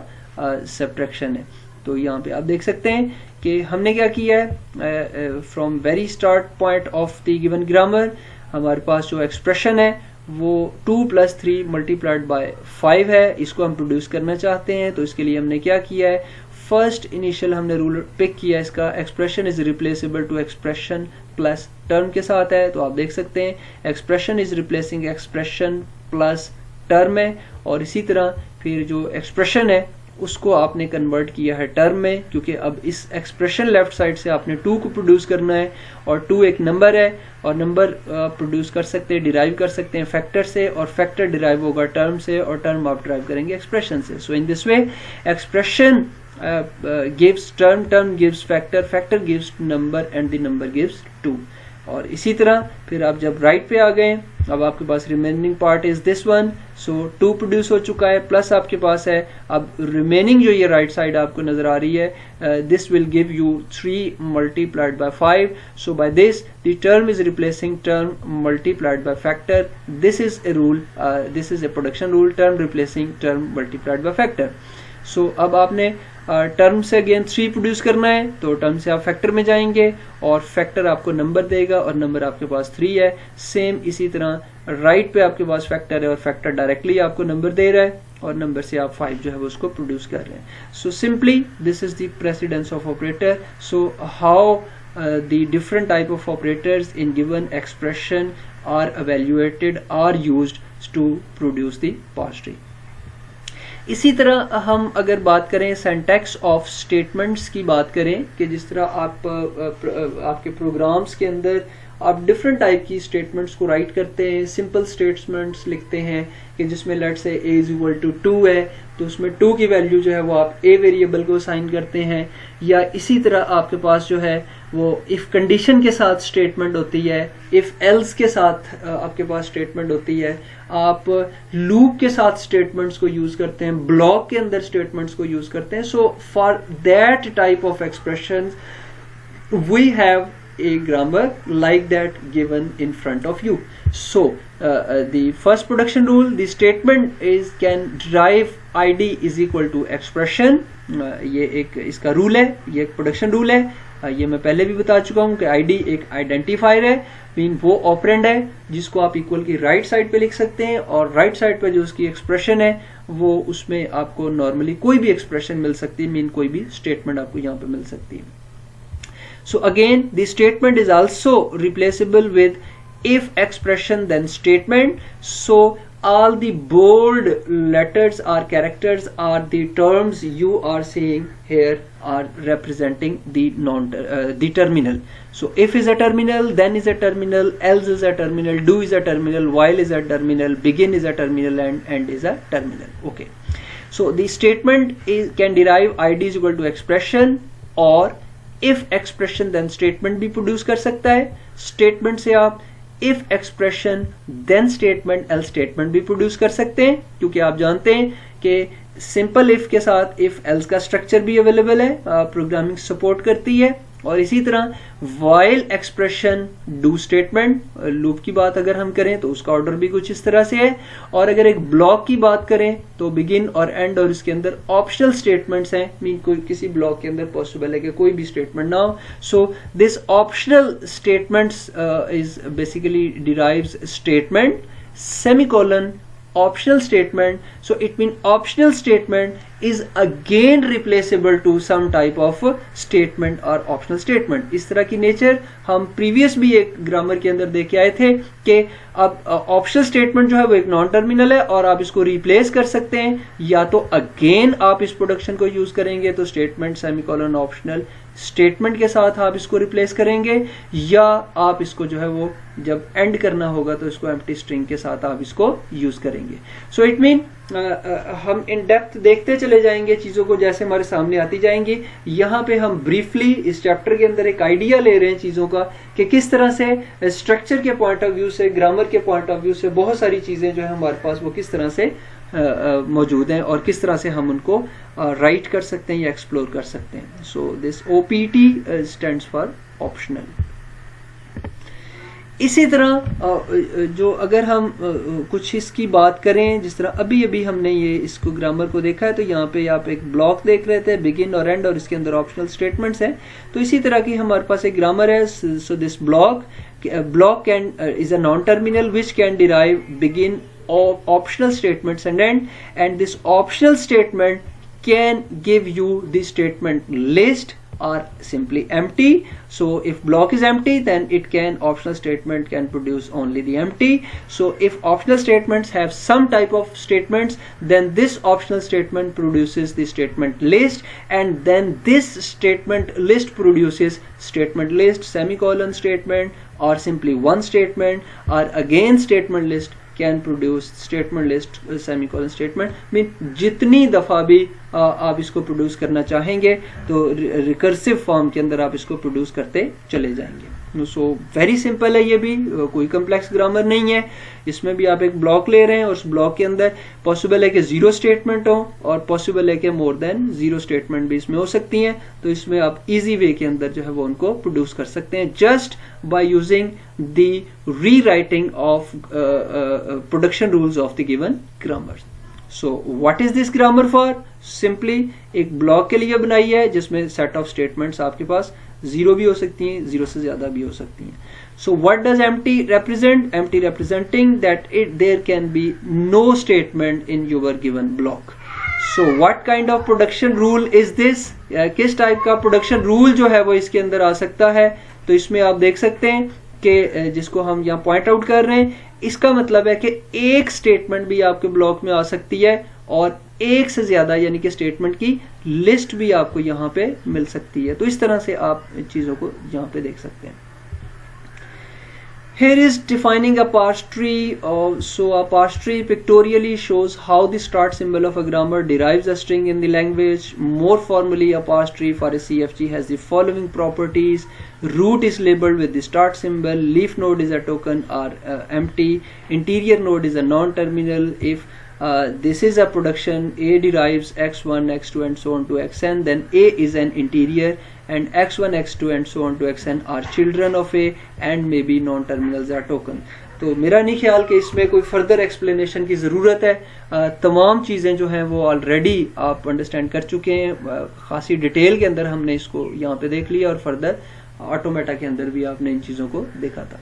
subtraction है। तो यहाँ पे आप देख सकते हैं कि हमने क्या किया है, from very start point of the given grammar हमारे पास जो एक्सप्रेशन है वो 2 + 3 मल्टीप्लाइड बाय 5 है, इसको हम प्रोड्यूस करना चाहते हैं। तो इसके लिए हमने क्या किया है, फर्स्ट इनिशियल हमने रूल पिक किया इसका, expression is replaceable to expression plus term के साथ है। तो आप देख सकते हैं expression is replacing expression plus term है, और इसी तरह फिर जो एक्सप्रेशन है उसको आपने कन्वर्ट किया है टर्म में, क्योंकि अब इस एक्सप्रेशन लेफ्ट साइड से आपने 2 को प्रोड्यूस करना है, और 2 एक नंबर है, और नंबर प्रोड्यूस कर सकते हैं, डिराइव कर सकते हैं फैक्टर से, और फैक्टर डिराइव होगा टर्म से, और टर्म आप डिराइव करेंगे एक्सप्रेशन से। So in this way expression gives term, term gives factor, factor gives number and the number gives 2. और इसी तरह फिर आप जब राइट पे आ गए, अब आपके पास remaining part is this one, so 2 produce हो चुका है, प्लस आपके पास है अब रिमेनिंग जो ये राइट साइड आपको नजर आ रही है, this will give you 3 multiplied by 5. So by this the term is replacing term multiplied by factor. This is a rule, this is a production rule, term replacing term multiplied by factor. So अब आपने term से again 3 produce करना है, तो term से आप factor में जाएंगे और फैक्टर आपको नंबर देगा और नंबर आपके पास 3 है. सेम इसी तरह राइट पे आपके पास फैक्टर है और फैक्टर डायरेक्टली आपको नंबर दे रहा है और नंबर से आप 5 जो है वो उसको प्रोड्यूस कर रहे हैं. So simply this is the precedence of operator. So how the different type of operators in given expression are evaluated, are used to produce the parse tree. इसी तरह हम अगर बात करें सिंटैक्स ऑफ स्टेटमेंट्स की बात करें कि जिस तरह आप आपके प्रोग्राम्स के अंदर आप डिफरेंट टाइप की स्टेटमेंट्स को राइट करते हैं. सिंपल स्टेटमेंट्स लिखते हैं कि जिसमें लेट से a इज इक्वल टू 2 है, तो उसमें 2 की वैल्यू जो है वो आप a वेरिएबल को असाइन करते हैं. या इसी तरह आपके पास जो है वो इफ कंडीशन के साथ स्टेटमेंट होती है, इफ एल्स के साथ आपके पास स्टेटमेंट होती है, आप लूप के साथ स्टेटमेंट्स को यूज करते हैं, ब्लॉक के अंदर स्टेटमेंट्स को यूज करते हैं. So for that type of expression we have a grammar like that given in front of you. So the first production rule, the statement is can derive id is equal to expression. ये एक इसका rule है, ये एक production rule है. ये मैं पहले भी बता चुका हूं कि id एक आइडेंटिफायर है, मीन वो ऑपरेंड है जिसको आप इक्वल की राइट साइड पे लिख सकते हैं और राइट साइड पे जो उसकी एक्सप्रेशन है वो उसमें आपको नॉर्मली कोई भी एक्सप्रेशन मिल सकती है, मीन कोई भी स्टेटमेंट आपको यहाँ पे मिल सकती है. So again, the statement is also replaceable with if expression then statement. So all the bold letters or characters are the terms you are seeing here are representing the the terminal. So if is a terminal, then is a terminal, else is a terminal, do is a terminal, while is a terminal, begin is a terminal, and end is a terminal. Okay. So the statement can derive id is equal to expression or if expression then statement भी produce कर सकता है. Statement से आप if expression then statement else statement भी produce कर सकते हैं, क्योंकि आप जानते हैं कि सिंपल if के साथ if else का स्ट्रक्चर भी अवेलेबल है, प्रोग्रामिंग सपोर्ट करती है. और इसी तरह while expression do statement, loop की बात अगर हम करें तो उसका ऑर्डर भी कुछ इस तरह से है. और अगर एक ब्लॉक की बात करें तो बिगिन और एंड और इसके अंदर ऑप्शनल स्टेटमेंट्स हैं, मीन कोई किसी ब्लॉक के अंदर पॉसिबल है कि कोई भी स्टेटमेंट ना हो. So this optional statements is basically derives statement semicolon optional statement. So it means optional statement is again replaceable to some type of statement or optional statement. इस तरह की नेचर हम प्रीवियस भी एक ग्रामर के अंदर देख के आए थे कि अब ऑप्शनल स्टेटमेंट जो है वो एक नॉन टर्मिनल है और आप इसको रिप्लेस कर सकते हैं, या तो अगेन आप इस प्रोडक्शन को यूज करेंगे तो स्टेटमेंट सेमीकोलन ऑप्शनल स्टेटमेंट के साथ आप इसको रिप्लेस करेंगे, या आप इसको जो है वो जब एंड करना होगा तो इसको एम्प्टी स्ट्रिंग के साथ आप इसको यूज करेंगे. सो इट मीन हम इन डेप्थ देखते चले जाएंगे चीजों को जैसे हमारे सामने आती जाएंगी. यहाँ पे हम ब्रीफली इस चैप्टर के अंदर एक आइडिया ले रहे हैं चीजों का कि किस तरह से स्ट्रक्चर के पॉइंट ऑफ व्यू से, ग्रामर के पॉइंट ऑफ व्यू से बहुत सारी चीजें जो है हमारे पास वो किस तरह से मौजूद हैं और किस तरह से हम उनको राइट कर सकते हैं या एक्सप्लोर कर सकते हैं. So this OPT stands for optional. इसी तरह जो अगर हम कुछ इसकी बात करें, जिस तरह अभी अभी हमने ये इसको ग्रामर को देखा है, तो यहाँ पे आप एक ब्लॉक देख रहे थे, बिगिन और एंड, और इसके अंदर ऑप्शनल स्टेटमेंट्स हैं. तो इसी तरह की हमारे पास एक ग्रामर है. So this block can is a non terminal which can derive begin optional statements and end, and this optional statement can give you the statement list or simply empty. So if block is empty, then it can optional statement can produce only the empty. So if optional statements have some type of statements, then this optional statement produces the statement list, and then this statement list produces statement list semicolon statement, or simply one statement, or again statement list can produce statement list semicolon statement. Mean जितनी दफा भी आप इसको produce करना चाहेंगे तो recursive form के अंदर आप इसको प्रोड्यूस करते चले जाएंगे। सो वेरी सिंपल है, ये भी कोई कम्प्लेक्स ग्रामर नहीं है। इसमें भी आप एक ब्लॉक ले रहे हैं और उस ब्लॉक के अंदर पॉसिबल है कि 0 स्टेटमेंट हो और पॉसिबल है कि मोर देन 0 स्टेटमेंट भी इसमें हो सकती हैं। तो इसमें आप इजी वे के अंदर जो है वो उनको प्रोड्यूस कर सकते हैं just by using the rewriting of production rules of the given grammar. So what is this grammar for? Simply एक ब्लॉक के लिए बनाई है जिसमें सेट ऑफ स्टेटमेंट्स आपके पास 0 भी हो सकती हैं, 0 से ज्यादा भी हो सकती हैं। So what does empty represent? Empty representing that there can be no statement in your given block. So what kind of production rule is this? किस टाइप का प्रोडक्शन रूल जो है वो इसके अंदर आ सकता है? तो इसमें आप देख सकते हैं कि जिसको हम यहाँ पॉइंट आउट कर रहे हैं, इसका मतलब है कि एक स्टेटमेंट भी आपके ब्लॉक में आ सकती है और एक से ज्यादा यानी कि स्टेटमेंट की लिस्ट भी आपको यहाँ पे मिल सकती है। तो इस तरह से आप चीजों को यहाँ पे देख सकते हैं। Here is defining a parse tree. So a parse tree pictorially shows how the start symbol of a grammar derives a string in the language. More formally, a parse tree for a CFG has the following properties. Root is labeled with the start symbol. Leaf node is a token or empty. Interior node is a non-terminal. If this is a production, A derives x1, x2 and so on to xn, then A is an interior and x1, x2 and so on to xn are children of A and maybe non-terminals are token. तो मेरा नहीं ख्याल कि इसमें कोई further explanation की ज़रूरत है। तमाम चीज़ें जो हैं वो ऑलरेडी आप अंडरस्टैंड कर चुके हैं। खासी डिटेल के अंदर हमने इसको यहाँ पे देख लिया और फर्दर ऑटोमेटा के अंदर भी आपने इन चीज़ों को देखा था।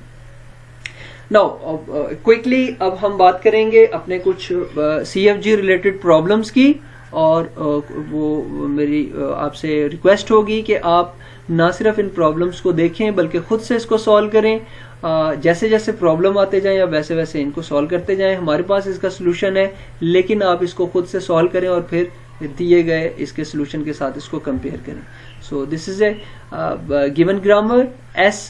नाउ क्विकली अब हम बात करेंगे अपने कुछ CFG रिलेटेड प्रॉब्लम्स की और वो मेरी आपसे रिक्वेस्ट होगी कि आप ना सिर्फ इन प्रॉब्लम्स को देखें बल्कि खुद से इसको सॉल्व करें। जैसे जैसे प्रॉब्लम आते जाएं या वैसे वैसे इनको सॉल्व करते जाएं। हमारे पास इसका सोल्यूशन है लेकिन आप इसको खुद से सॉल्व करें और फिर दिए गए इसके सोल्यूशन के साथ इसको कंपेयर करें। सो this is A given grammar S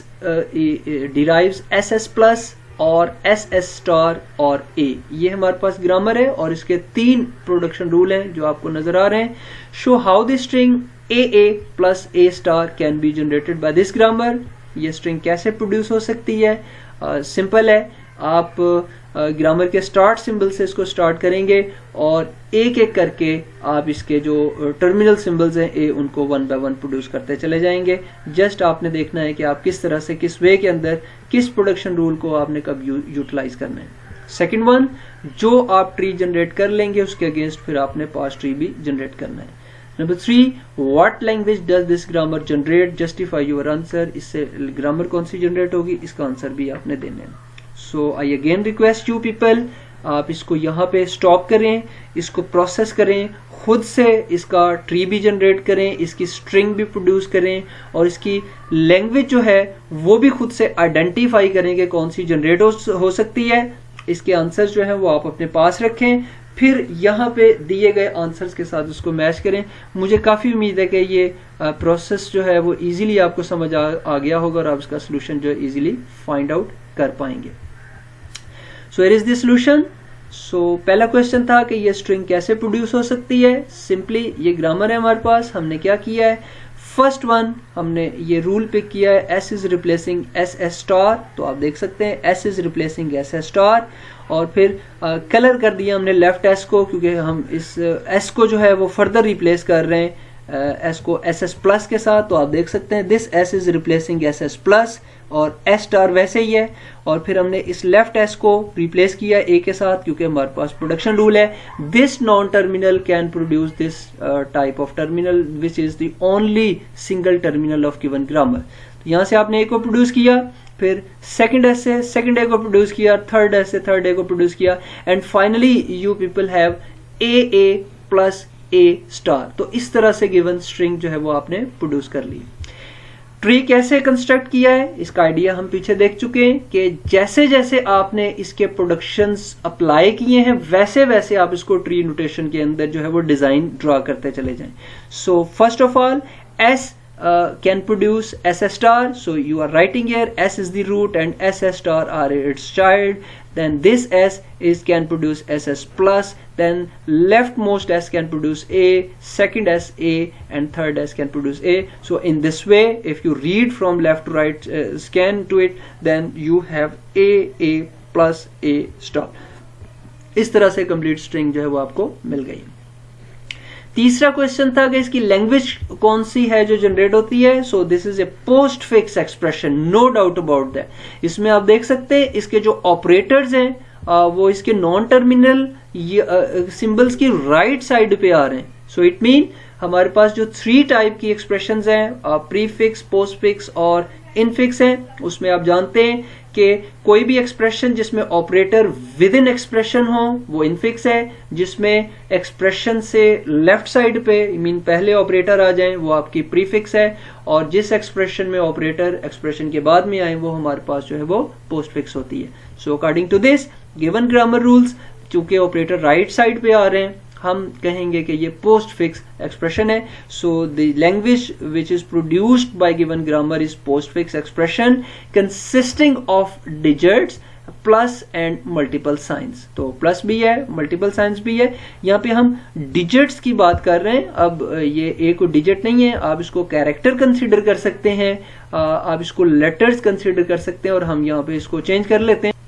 derives SS plus और SS स्टार और A, ये हमारे पास ग्रामर है और इसके 3 प्रोडक्शन रूल हैं जो आपको नजर आ रहे हैं। Show how the string AA plus A star can be generated by this grammar. ये स्ट्रिंग कैसे प्रोड्यूस हो सकती है? सिंपल है, आप ग्रामर के स्टार्ट सिंबल से इसको स्टार्ट करेंगे और एक एक करके आप इसके जो टर्मिनल सिंबल्स हैं A उनको 1 बाय 1 प्रोड्यूस करते चले जाएंगे। जस्ट आपने देखना है कि आप किस तरह से किस वे के अंदर किस प्रोडक्शन रूल को आपने कब यूटिलाइज करना है। सेकंड वन, जो आप ट्री जनरेट कर लेंगे उसके अगेंस्ट फिर आपने पार्स ट्री भी जनरेट करना है। Number 3, what language does this grammar generate? Justify your answer. इससे ग्रामर कौन सी जनरेट होगी इसका आंसर भी आपने देना है। So I again request you people, आप इसको यहाँ पे स्टॉप करें, इसको प्रोसेस करें, खुद से इसका ट्री भी जनरेट करें, इसकी स्ट्रिंग भी प्रोड्यूस करें और इसकी लैंग्वेज जो है वो भी खुद से आइडेंटिफाई करें कि कौन सी जनरेट हो सकती है। इसके आंसर्स जो है वो आप अपने पास रखें, फिर यहाँ पे दिए गए आंसर्स के साथ उसको मैच करें। मुझे काफ़ी उम्मीद है कि ये प्रोसेस जो है वो इजीली आपको समझ आ गया होगा और आप इसका सोल्यूशन जो है इजीली फाइंड आउट कर पाएंगे। So here is the solution. So पहला क्वेश्चन था कि ये स्ट्रिंग कैसे प्रोड्यूस हो सकती है। सिंपली ये ग्रामर है हमारे पास, हमने क्या किया है, फर्स्ट वन हमने ये रूल पिक किया है, S is replacing SS star. तो आप देख सकते हैं S is replacing SS star और फिर कलर कर दिया हमने लेफ्ट S को, क्योंकि हम इस S को जो है वो फर्दर रिप्लेस कर रहे हैं S को SS प्लस के साथ। तो आप देख सकते हैं this S is replacing SS plus और S स्टार वैसे ही है। और फिर हमने इस लेफ्ट S को रिप्लेस किया A के साथ, क्योंकि हमारे पास प्रोडक्शन रूल है this non terminal can produce this type of terminal which is the only single terminal of given grammar. तो यहाँ से आपने A को प्रोड्यूस किया, फिर सेकंड S से सेकंड A को प्रोड्यूस किया, थर्ड S से थर्ड A को प्रोड्यूस किया and finally you people have AA plus A star. तो इस तरह से गिवन स्ट्रिंग जो है वो आपने प्रोड्यूस कर ली। ट्री कैसे कंस्ट्रक्ट किया है इसका आइडिया हम पीछे देख चुके हैं कि जैसे जैसे आपने इसके प्रोडक्शंस अप्लाई किए हैं वैसे वैसे आप इसको ट्री नोटेशन के अंदर जो है वो डिजाइन ड्रॉ करते चले जाएं। So first of all S can produce SS star. So you are writing here S is the root and SS star are its child. Then this S can produce SS plus. Then leftmost S can produce A, second S A, and third S can produce A. So in this way, if you read from left to right scan to it, then you have A plus A star. इस तरह से complete string जो है वो आपको मिल गई। तीसरा question था कि इसकी लैंग्वेज कौन सी है जो जनरेट होती है। So this is a postfix expression, no doubt about that. इसमें आप देख सकते हैं इसके जो ऑपरेटर्स हैं वो इसके नॉन टर्मिनल सिंबल्स की राइट साइड पे आ रहे हैं। सो इट मीन हमारे पास जो 3 टाइप की एक्सप्रेशंस हैं, प्रीफिक्स, पोस्टफिक्स और इनफिक्स हैं, उसमें आप जानते हैं कि कोई भी एक्सप्रेशन जिसमें ऑपरेटर विद इन एक्सप्रेशन हो वो इनफिक्स है, जिसमें एक्सप्रेशन से लेफ्ट साइड पे मीन पहले ऑपरेटर आ जाए वो आपकी प्रीफिक्स है, और जिस एक्सप्रेशन में ऑपरेटर एक्सप्रेशन के बाद में आए वो हमारे पास जो है वो पोस्टफिक्स होती है। So according to this given grammar rules, चूंकि ऑपरेटर राइट साइड पे आ रहे हैं, हम कहेंगे कि ये पोस्ट फिक्स एक्सप्रेशन है। So the language which is produced by given grammar is post fix expression consisting of digits plus and multiple science. तो प्लस भी है, मल्टीपल साइंस भी है। यहाँ पे हम डिजिट्स की बात कर रहे हैं। अब ये एक कोई डिजिट नहीं है, आप इसको कैरेक्टर कंसीडर कर सकते हैं, आप इसको लेटर्स कंसीडर कर सकते हैं, और हम यहाँ पे इसको चेंज कर लेते हैं।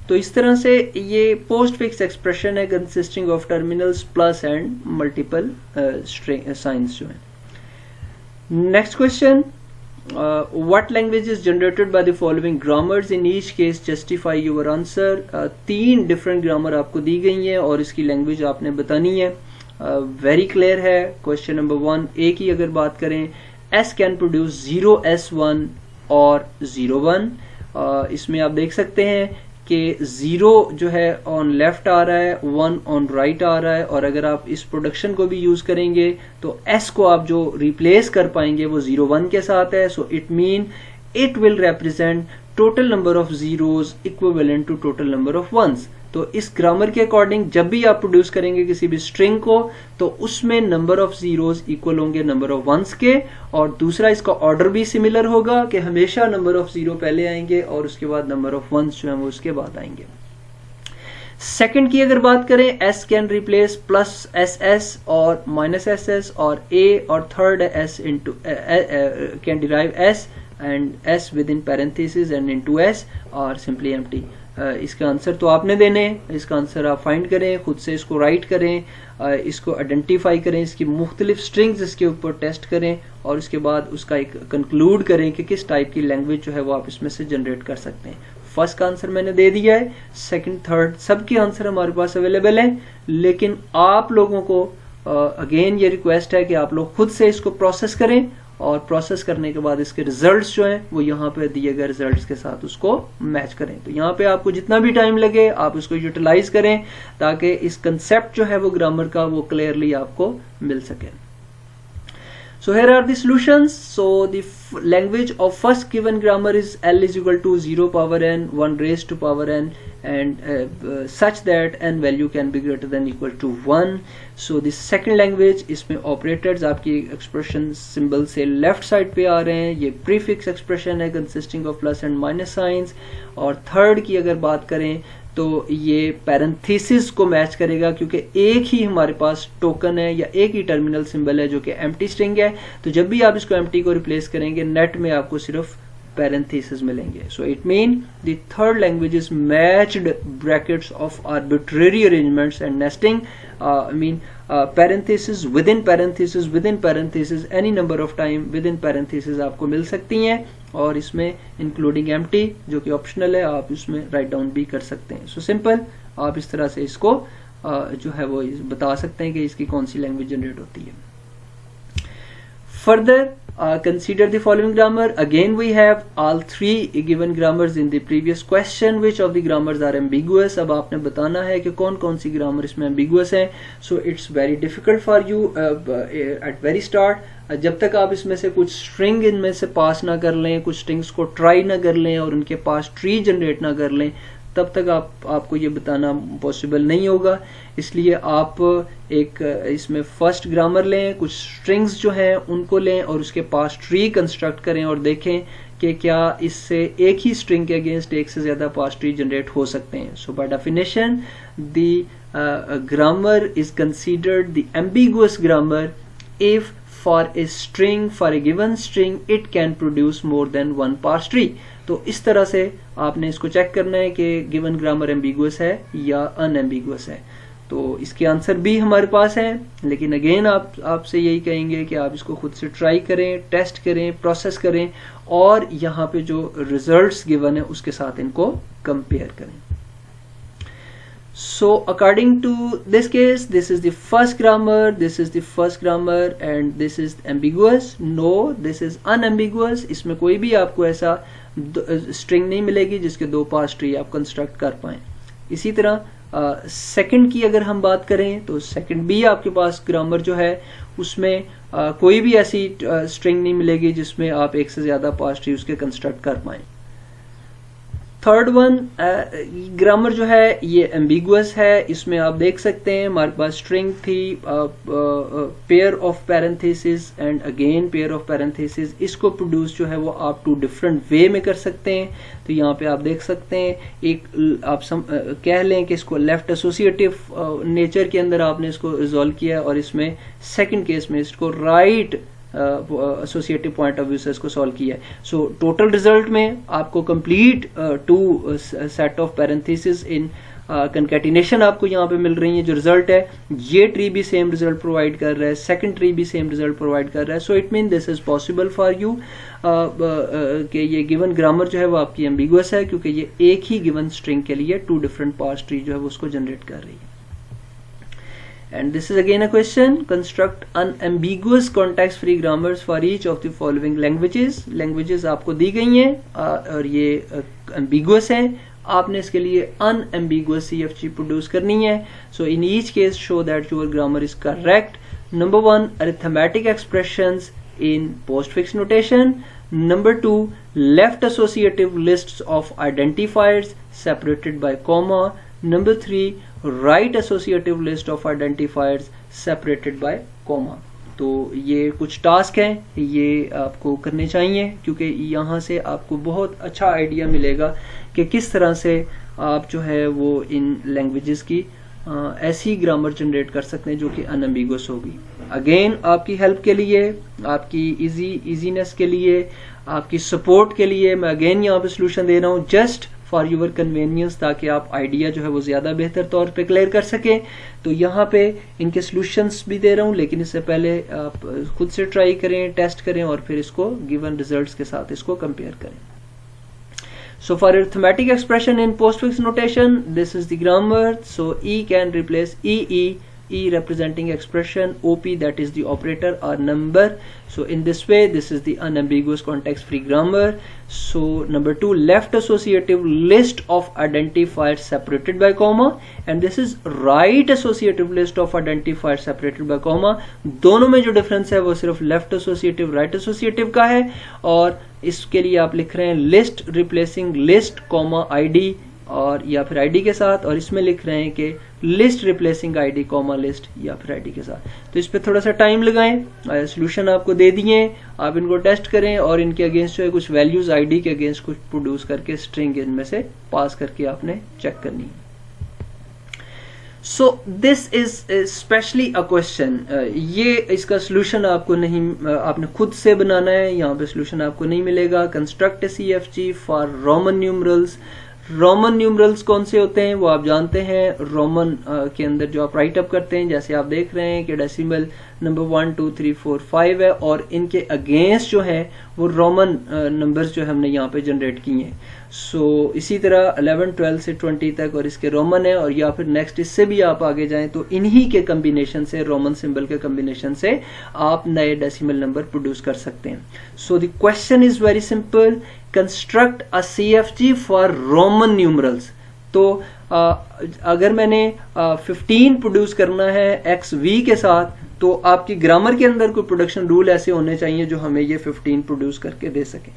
तो इस तरह से ये पोस्ट फिक्स एक्सप्रेशन है consisting of terminals plus and multiple science जो है। Next question, what language is generated by the following grammars, in each case justify your answer. 3 different grammar आपको दी गई हैं और इसकी लैंग्वेज आपने बतानी है। वेरी क्लियर है। क्वेश्चन नंबर 1 ए की अगर बात करें, S कैन प्रोड्यूस 0S1 और 01। इसमें आप देख सकते हैं कि 0 जो है ऑन लेफ्ट आ रहा है, 1 ऑन राइट आ रहा है, और अगर आप इस प्रोडक्शन को भी यूज करेंगे तो S को आप जो रिप्लेस कर पाएंगे वो 01 के साथ है। So it mean it will represent total number of zeros equivalent to total number of ones. तो इस ग्रामर के अकॉर्डिंग जब भी आप प्रोड्यूस करेंगे किसी भी स्ट्रिंग को, तो उसमें नंबर ऑफ जीरोस इक्वल होंगे नंबर ऑफ वंस के, और दूसरा इसका ऑर्डर भी सिमिलर होगा कि हमेशा नंबर ऑफ जीरो पहले आएंगे और उसके बाद नंबर ऑफ वंस जो है वो उसके बाद आएंगे। सेकंड की अगर बात करें, S can replace plus SS और माइनस SS और A, और third S into can derive S and S within parentheses and into S और simply empty। इसका आंसर तो आपने देने, इसका आंसर आप फाइंड करें, खुद से इसको राइट करें, इसको आइडेंटिफाई करें, इसकी मुख्तलिफ स्ट्रिंग्स इसके ऊपर टेस्ट करें, और उसके बाद उसका एक कंक्लूड करें कि किस टाइप की लैंग्वेज जो है वो आप इसमें से जनरेट कर सकते हैं। फर्स्ट का आंसर मैंने दे दिया है, सेकंड थर्ड सबके आंसर हमारे पास अवेलेबल हैं, लेकिन आप लोगों को अगेन ये रिक्वेस्ट है कि आप लोग खुद से इसको प्रोसेस करें, और प्रोसेस करने के बाद इसके रिजल्ट्स जो हैं वो यहाँ पे दिए गए रिजल्ट्स के साथ उसको मैच करें। तो यहाँ पे आपको जितना भी टाइम लगे आप उसको यूटिलाइज करें, ताकि इस कंसेप्ट जो है वो ग्रामर का वो क्लियरली आपको मिल सके। So here are the solutions. So the language of first given grammar is L is equal to 0 power n 1 raised to power n, and such that n value can be greater than equal to 1. So the second language, इसमें operators आपकी expression symbol से left side पे आ रहे हैं, ये prefix expression है consisting of plus and minus signs। और third की अगर बात करें तो ये पैरेंथेसिस को मैच करेगा, क्योंकि एक ही हमारे पास टोकन है या एक ही टर्मिनल सिंबल है जो कि एम्प्टी स्ट्रिंग है। तो जब भी आप इसको एम्प्टी को रिप्लेस करेंगे नेट में आपको सिर्फ पैरेंथेसिस मिलेंगे। सो it mean the third language is matched brackets of arbitrary arrangements and nesting. I mean parenthesis with in parenthesis with in parenthesis any number of time with in parenthesis आपको मिल सकती हैं, और इसमें including empty जो कि optional है, आप इसमें राइट डाउन भी कर सकते हैं। सो सिंपल आप इस तरह से इसको जो है वो बता सकते हैं कि इसकी कौन सी लैंग्वेज जनरेट होती है। Further consider the following grammar. Again we have all 3 given grammars in the previous question. Which of the grammars are ambiguous? अब आपने बताना है कि कौन कौन सी grammar इसमें ambiguous है। So it's very difficult for you at very start। जब तक आप इसमें से कुछ स्ट्रिंग इनमें से पास ना कर लें, कुछ स्ट्रिंग्स को ट्राई ना कर लें और उनके पास ट्री जनरेट ना कर लें, तब तक आपको ये बताना पॉसिबल नहीं होगा। इसलिए आप एक इसमें फर्स्ट ग्रामर लें, कुछ स्ट्रिंग्स जो हैं उनको लें और उसके पास ट्री कंस्ट्रक्ट करें और देखें कि क्या इससे एक ही स्ट्रिंग के अगेंस्ट एक से ज्यादा पास ट्री जनरेट हो सकते हैं। So by definition the grammar is considered the ambiguous grammar if for a string, for a given string, it can produce more than one parse tree। तो इस तरह से आपने इसको चेक करना है कि गिवन ग्रामर एम्बिगुअस है या अनएम्बिगुअस है। तो इसके आंसर भी हमारे पास है, लेकिन अगेन आपसे यही कहेंगे कि आप इसको खुद से ट्राई करें, टेस्ट करें, प्रोसेस करें और यहाँ पे जो रिजल्ट्स गिवन है उसके साथ इनको कंपेयर करें। So according to this case, this is the first grammar, this is the first grammar and this is ambiguous। No, this is unambiguous। इसमें कोई भी आपको ऐसा स्ट्रिंग नहीं मिलेगी जिसके दो पास ट्री आप कंस्ट्रक्ट कर पाए। इसी तरह सेकंड की अगर हम बात करें तो सेकंड भी आपके पास ग्रामर जो है उसमें कोई भी ऐसी स्ट्रिंग नहीं मिलेगी जिसमें आप एक से ज्यादा पास ट्री उसके कंस्ट्रक्ट कर पाए। थर्ड वन ग्रामर जो है ये एम्बिगुअस है। इसमें आप देख सकते हैं हमारे पास स्ट्रिंग थी, pair of parenthesis and again pair of parenthesis. इसको प्रोड्यूस जो है वो आप टू डिफरेंट वे में कर सकते हैं। तो यहाँ पे आप देख सकते हैं एक आप कह लें कि इसको लेफ्ट एसोसिएटिव नेचर के अंदर आपने इसको रिजॉल्व किया और इसमें सेकंड केस में इसको right associative point of view से इसको सॉल्व किया है। सो टोटल रिजल्ट में आपको complete two set of parenthesis in concatenation आपको यहाँ पे मिल रही है। जो रिजल्ट है ये ट्री भी सेम रिजल्ट प्रोवाइड कर रहा है, सेकंड ट्री भी सेम रिजल्ट प्रोवाइड कर रहा है। So it mean this is possible for you कि ये गिवन ग्रामर जो है वो आपकी एम्बिगुअस है क्योंकि ये एक ही गिवन स्ट्रिंग के लिए टू डिफरेंट पार्स ट्री जो है वो उसको जनरेट कर रही है। And this is again a question, construct unambiguous context free grammars for each of the following languages। languages आपको दी गई हैं और ये ambiguous हैं, आपने इसके लिए unambiguous CFG प्रोड्यूस करनी है। So in each case show that your grammar is correct। Number 1 arithmetic expressions in postfix notation। Number 2 left associative lists of identifiers separated by comma। Number 3 right associative list of identifiers separated by comma. तो ये कुछ task हैं, ये आपको करने चाहिए क्योंकि यहाँ से आपको बहुत अच्छा आइडिया मिलेगा कि किस तरह से आप जो है वो इन लैंग्वेजेस की ऐसी ग्रामर जनरेट कर सकते हैं जो कि अनएम्बिगुअस होगी। अगेन आपकी हेल्प के लिए, आपकी इजीनेस के लिए, आपकी सपोर्ट के लिए मैं अगेन यहाँ पे सोल्यूशन दे रहा हूँ जस्ट फॉर यूर कन्वीनियंस, ताकि आप आइडिया जो है वो ज्यादा बेहतर तौर पे क्लियर कर सकें। तो यहाँ पे इनके सॉल्यूशंस भी दे रहा हूँ, लेकिन इससे पहले आप खुद से ट्राई करें, टेस्ट करें और फिर इसको गिवन रिजल्ट्स के साथ इसको कंपेयर करें। So for arithmetic expression in postfix notation, this is the grammar. So E can replace EE, E representing expression, OP that is the operator or number. So in this way, this is the unambiguous context free grammar. So number 2, left associative list of identifiers separated by comma, and this is right associative list of identifiers separated by comma. दोनों में जो difference है वो सिर्फ left associative right associative का है, और इसके लिए आप लिख रहे हैं list replacing list comma ID और या फिर आईडी के साथ, और इसमें लिख रहे हैं कि list replacing ID comma list या फिर आईडी के साथ। तो इस पे थोड़ा सा टाइम लगाएं, सॉल्यूशन आपको दे दिए, आप इनको टेस्ट करें और इनके अगेंस्ट जो है कुछ वैल्यूज आईडी के अगेंस्ट कुछ प्रोड्यूस करके स्ट्रिंग इनमें से पास करके आपने चेक करनी है। So this is specially a question, ये इसका सोल्यूशन आपको नहीं, आपने खुद से बनाना है, यहाँ पे सोल्यूशन आपको नहीं मिलेगा। Construct CFG for Roman numerals. Roman numerals कौन से होते हैं वो आप जानते हैं, रोमन के अंदर जो आप राइट अप करते हैं, जैसे आप देख रहे हैं कि डेसिमल नंबर 1 2 3 4 5 है, और इनके अगेंस्ट जो है वो रोमन नंबर्स जो हमने यहाँ पे जनरेट किए हैं। सो इसी तरह 11 12 से 20 तक और इसके रोमन है, और या फिर नेक्स्ट इससे भी आप आगे जाएं तो इन्हीं के कम्बिनेशन से, रोमन सिंबल के कम्बिनेशन से आप नए डेसिमल नंबर प्रोड्यूस कर सकते हैं। So the question is very simple, construct a CFG for Roman numerals. तो अगर मैंने 15 प्रोड्यूस करना है XV के साथ, तो आपकी ग्रामर के अंदर कोई प्रोडक्शन रूल ऐसे होने चाहिए जो हमें ये 15 प्रोड्यूस करके दे सके।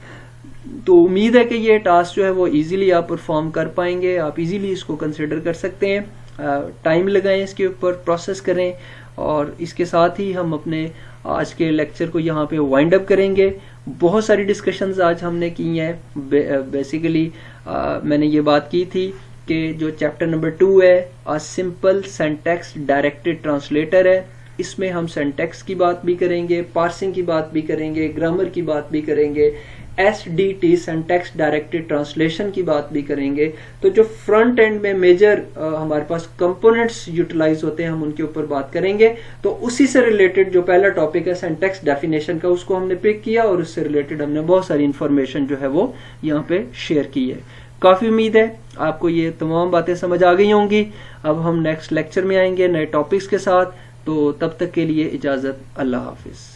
तो उम्मीद है कि ये टास्क जो है वो इजीली आप परफॉर्म कर पाएंगे, आप इजीली इसको कंसिडर कर सकते हैं। टाइम लगाएं इसके ऊपर, प्रोसेस करें, और इसके साथ ही हम अपने आज के लेक्चर को यहाँ पे वाइंड अप करेंगे। बहुत सारी डिस्कशंस आज हमने की हैं। बेसिकली मैंने ये बात की थी कि जो चैप्टर नंबर 2 है, a simple syntax directed translator है, इसमें हम सिंटैक्स की बात भी करेंगे, पार्सिंग की बात भी करेंगे, ग्रामर की बात भी करेंगे, SDT सिंटैक्स डायरेक्टेड ट्रांसलेशन की बात भी करेंगे। तो जो फ्रंट एंड में मेजर हमारे पास कंपोनेंट्स यूटिलाइज होते हैं, हम उनके ऊपर बात करेंगे। तो उसी से रिलेटेड जो पहला टॉपिक है सिंटैक्स डेफिनेशन का, उसको हमने पिक किया और उससे रिलेटेड हमने बहुत सारी इंफॉर्मेशन जो है वो यहाँ पे शेयर की है। काफी उम्मीद है आपको ये तमाम बातें समझ आ गई होंगी। अब हम नेक्स्ट लेक्चर में आएंगे नए टॉपिक्स के साथ। तो तब तक के लिए इजाजत, अल्लाह हाफिज।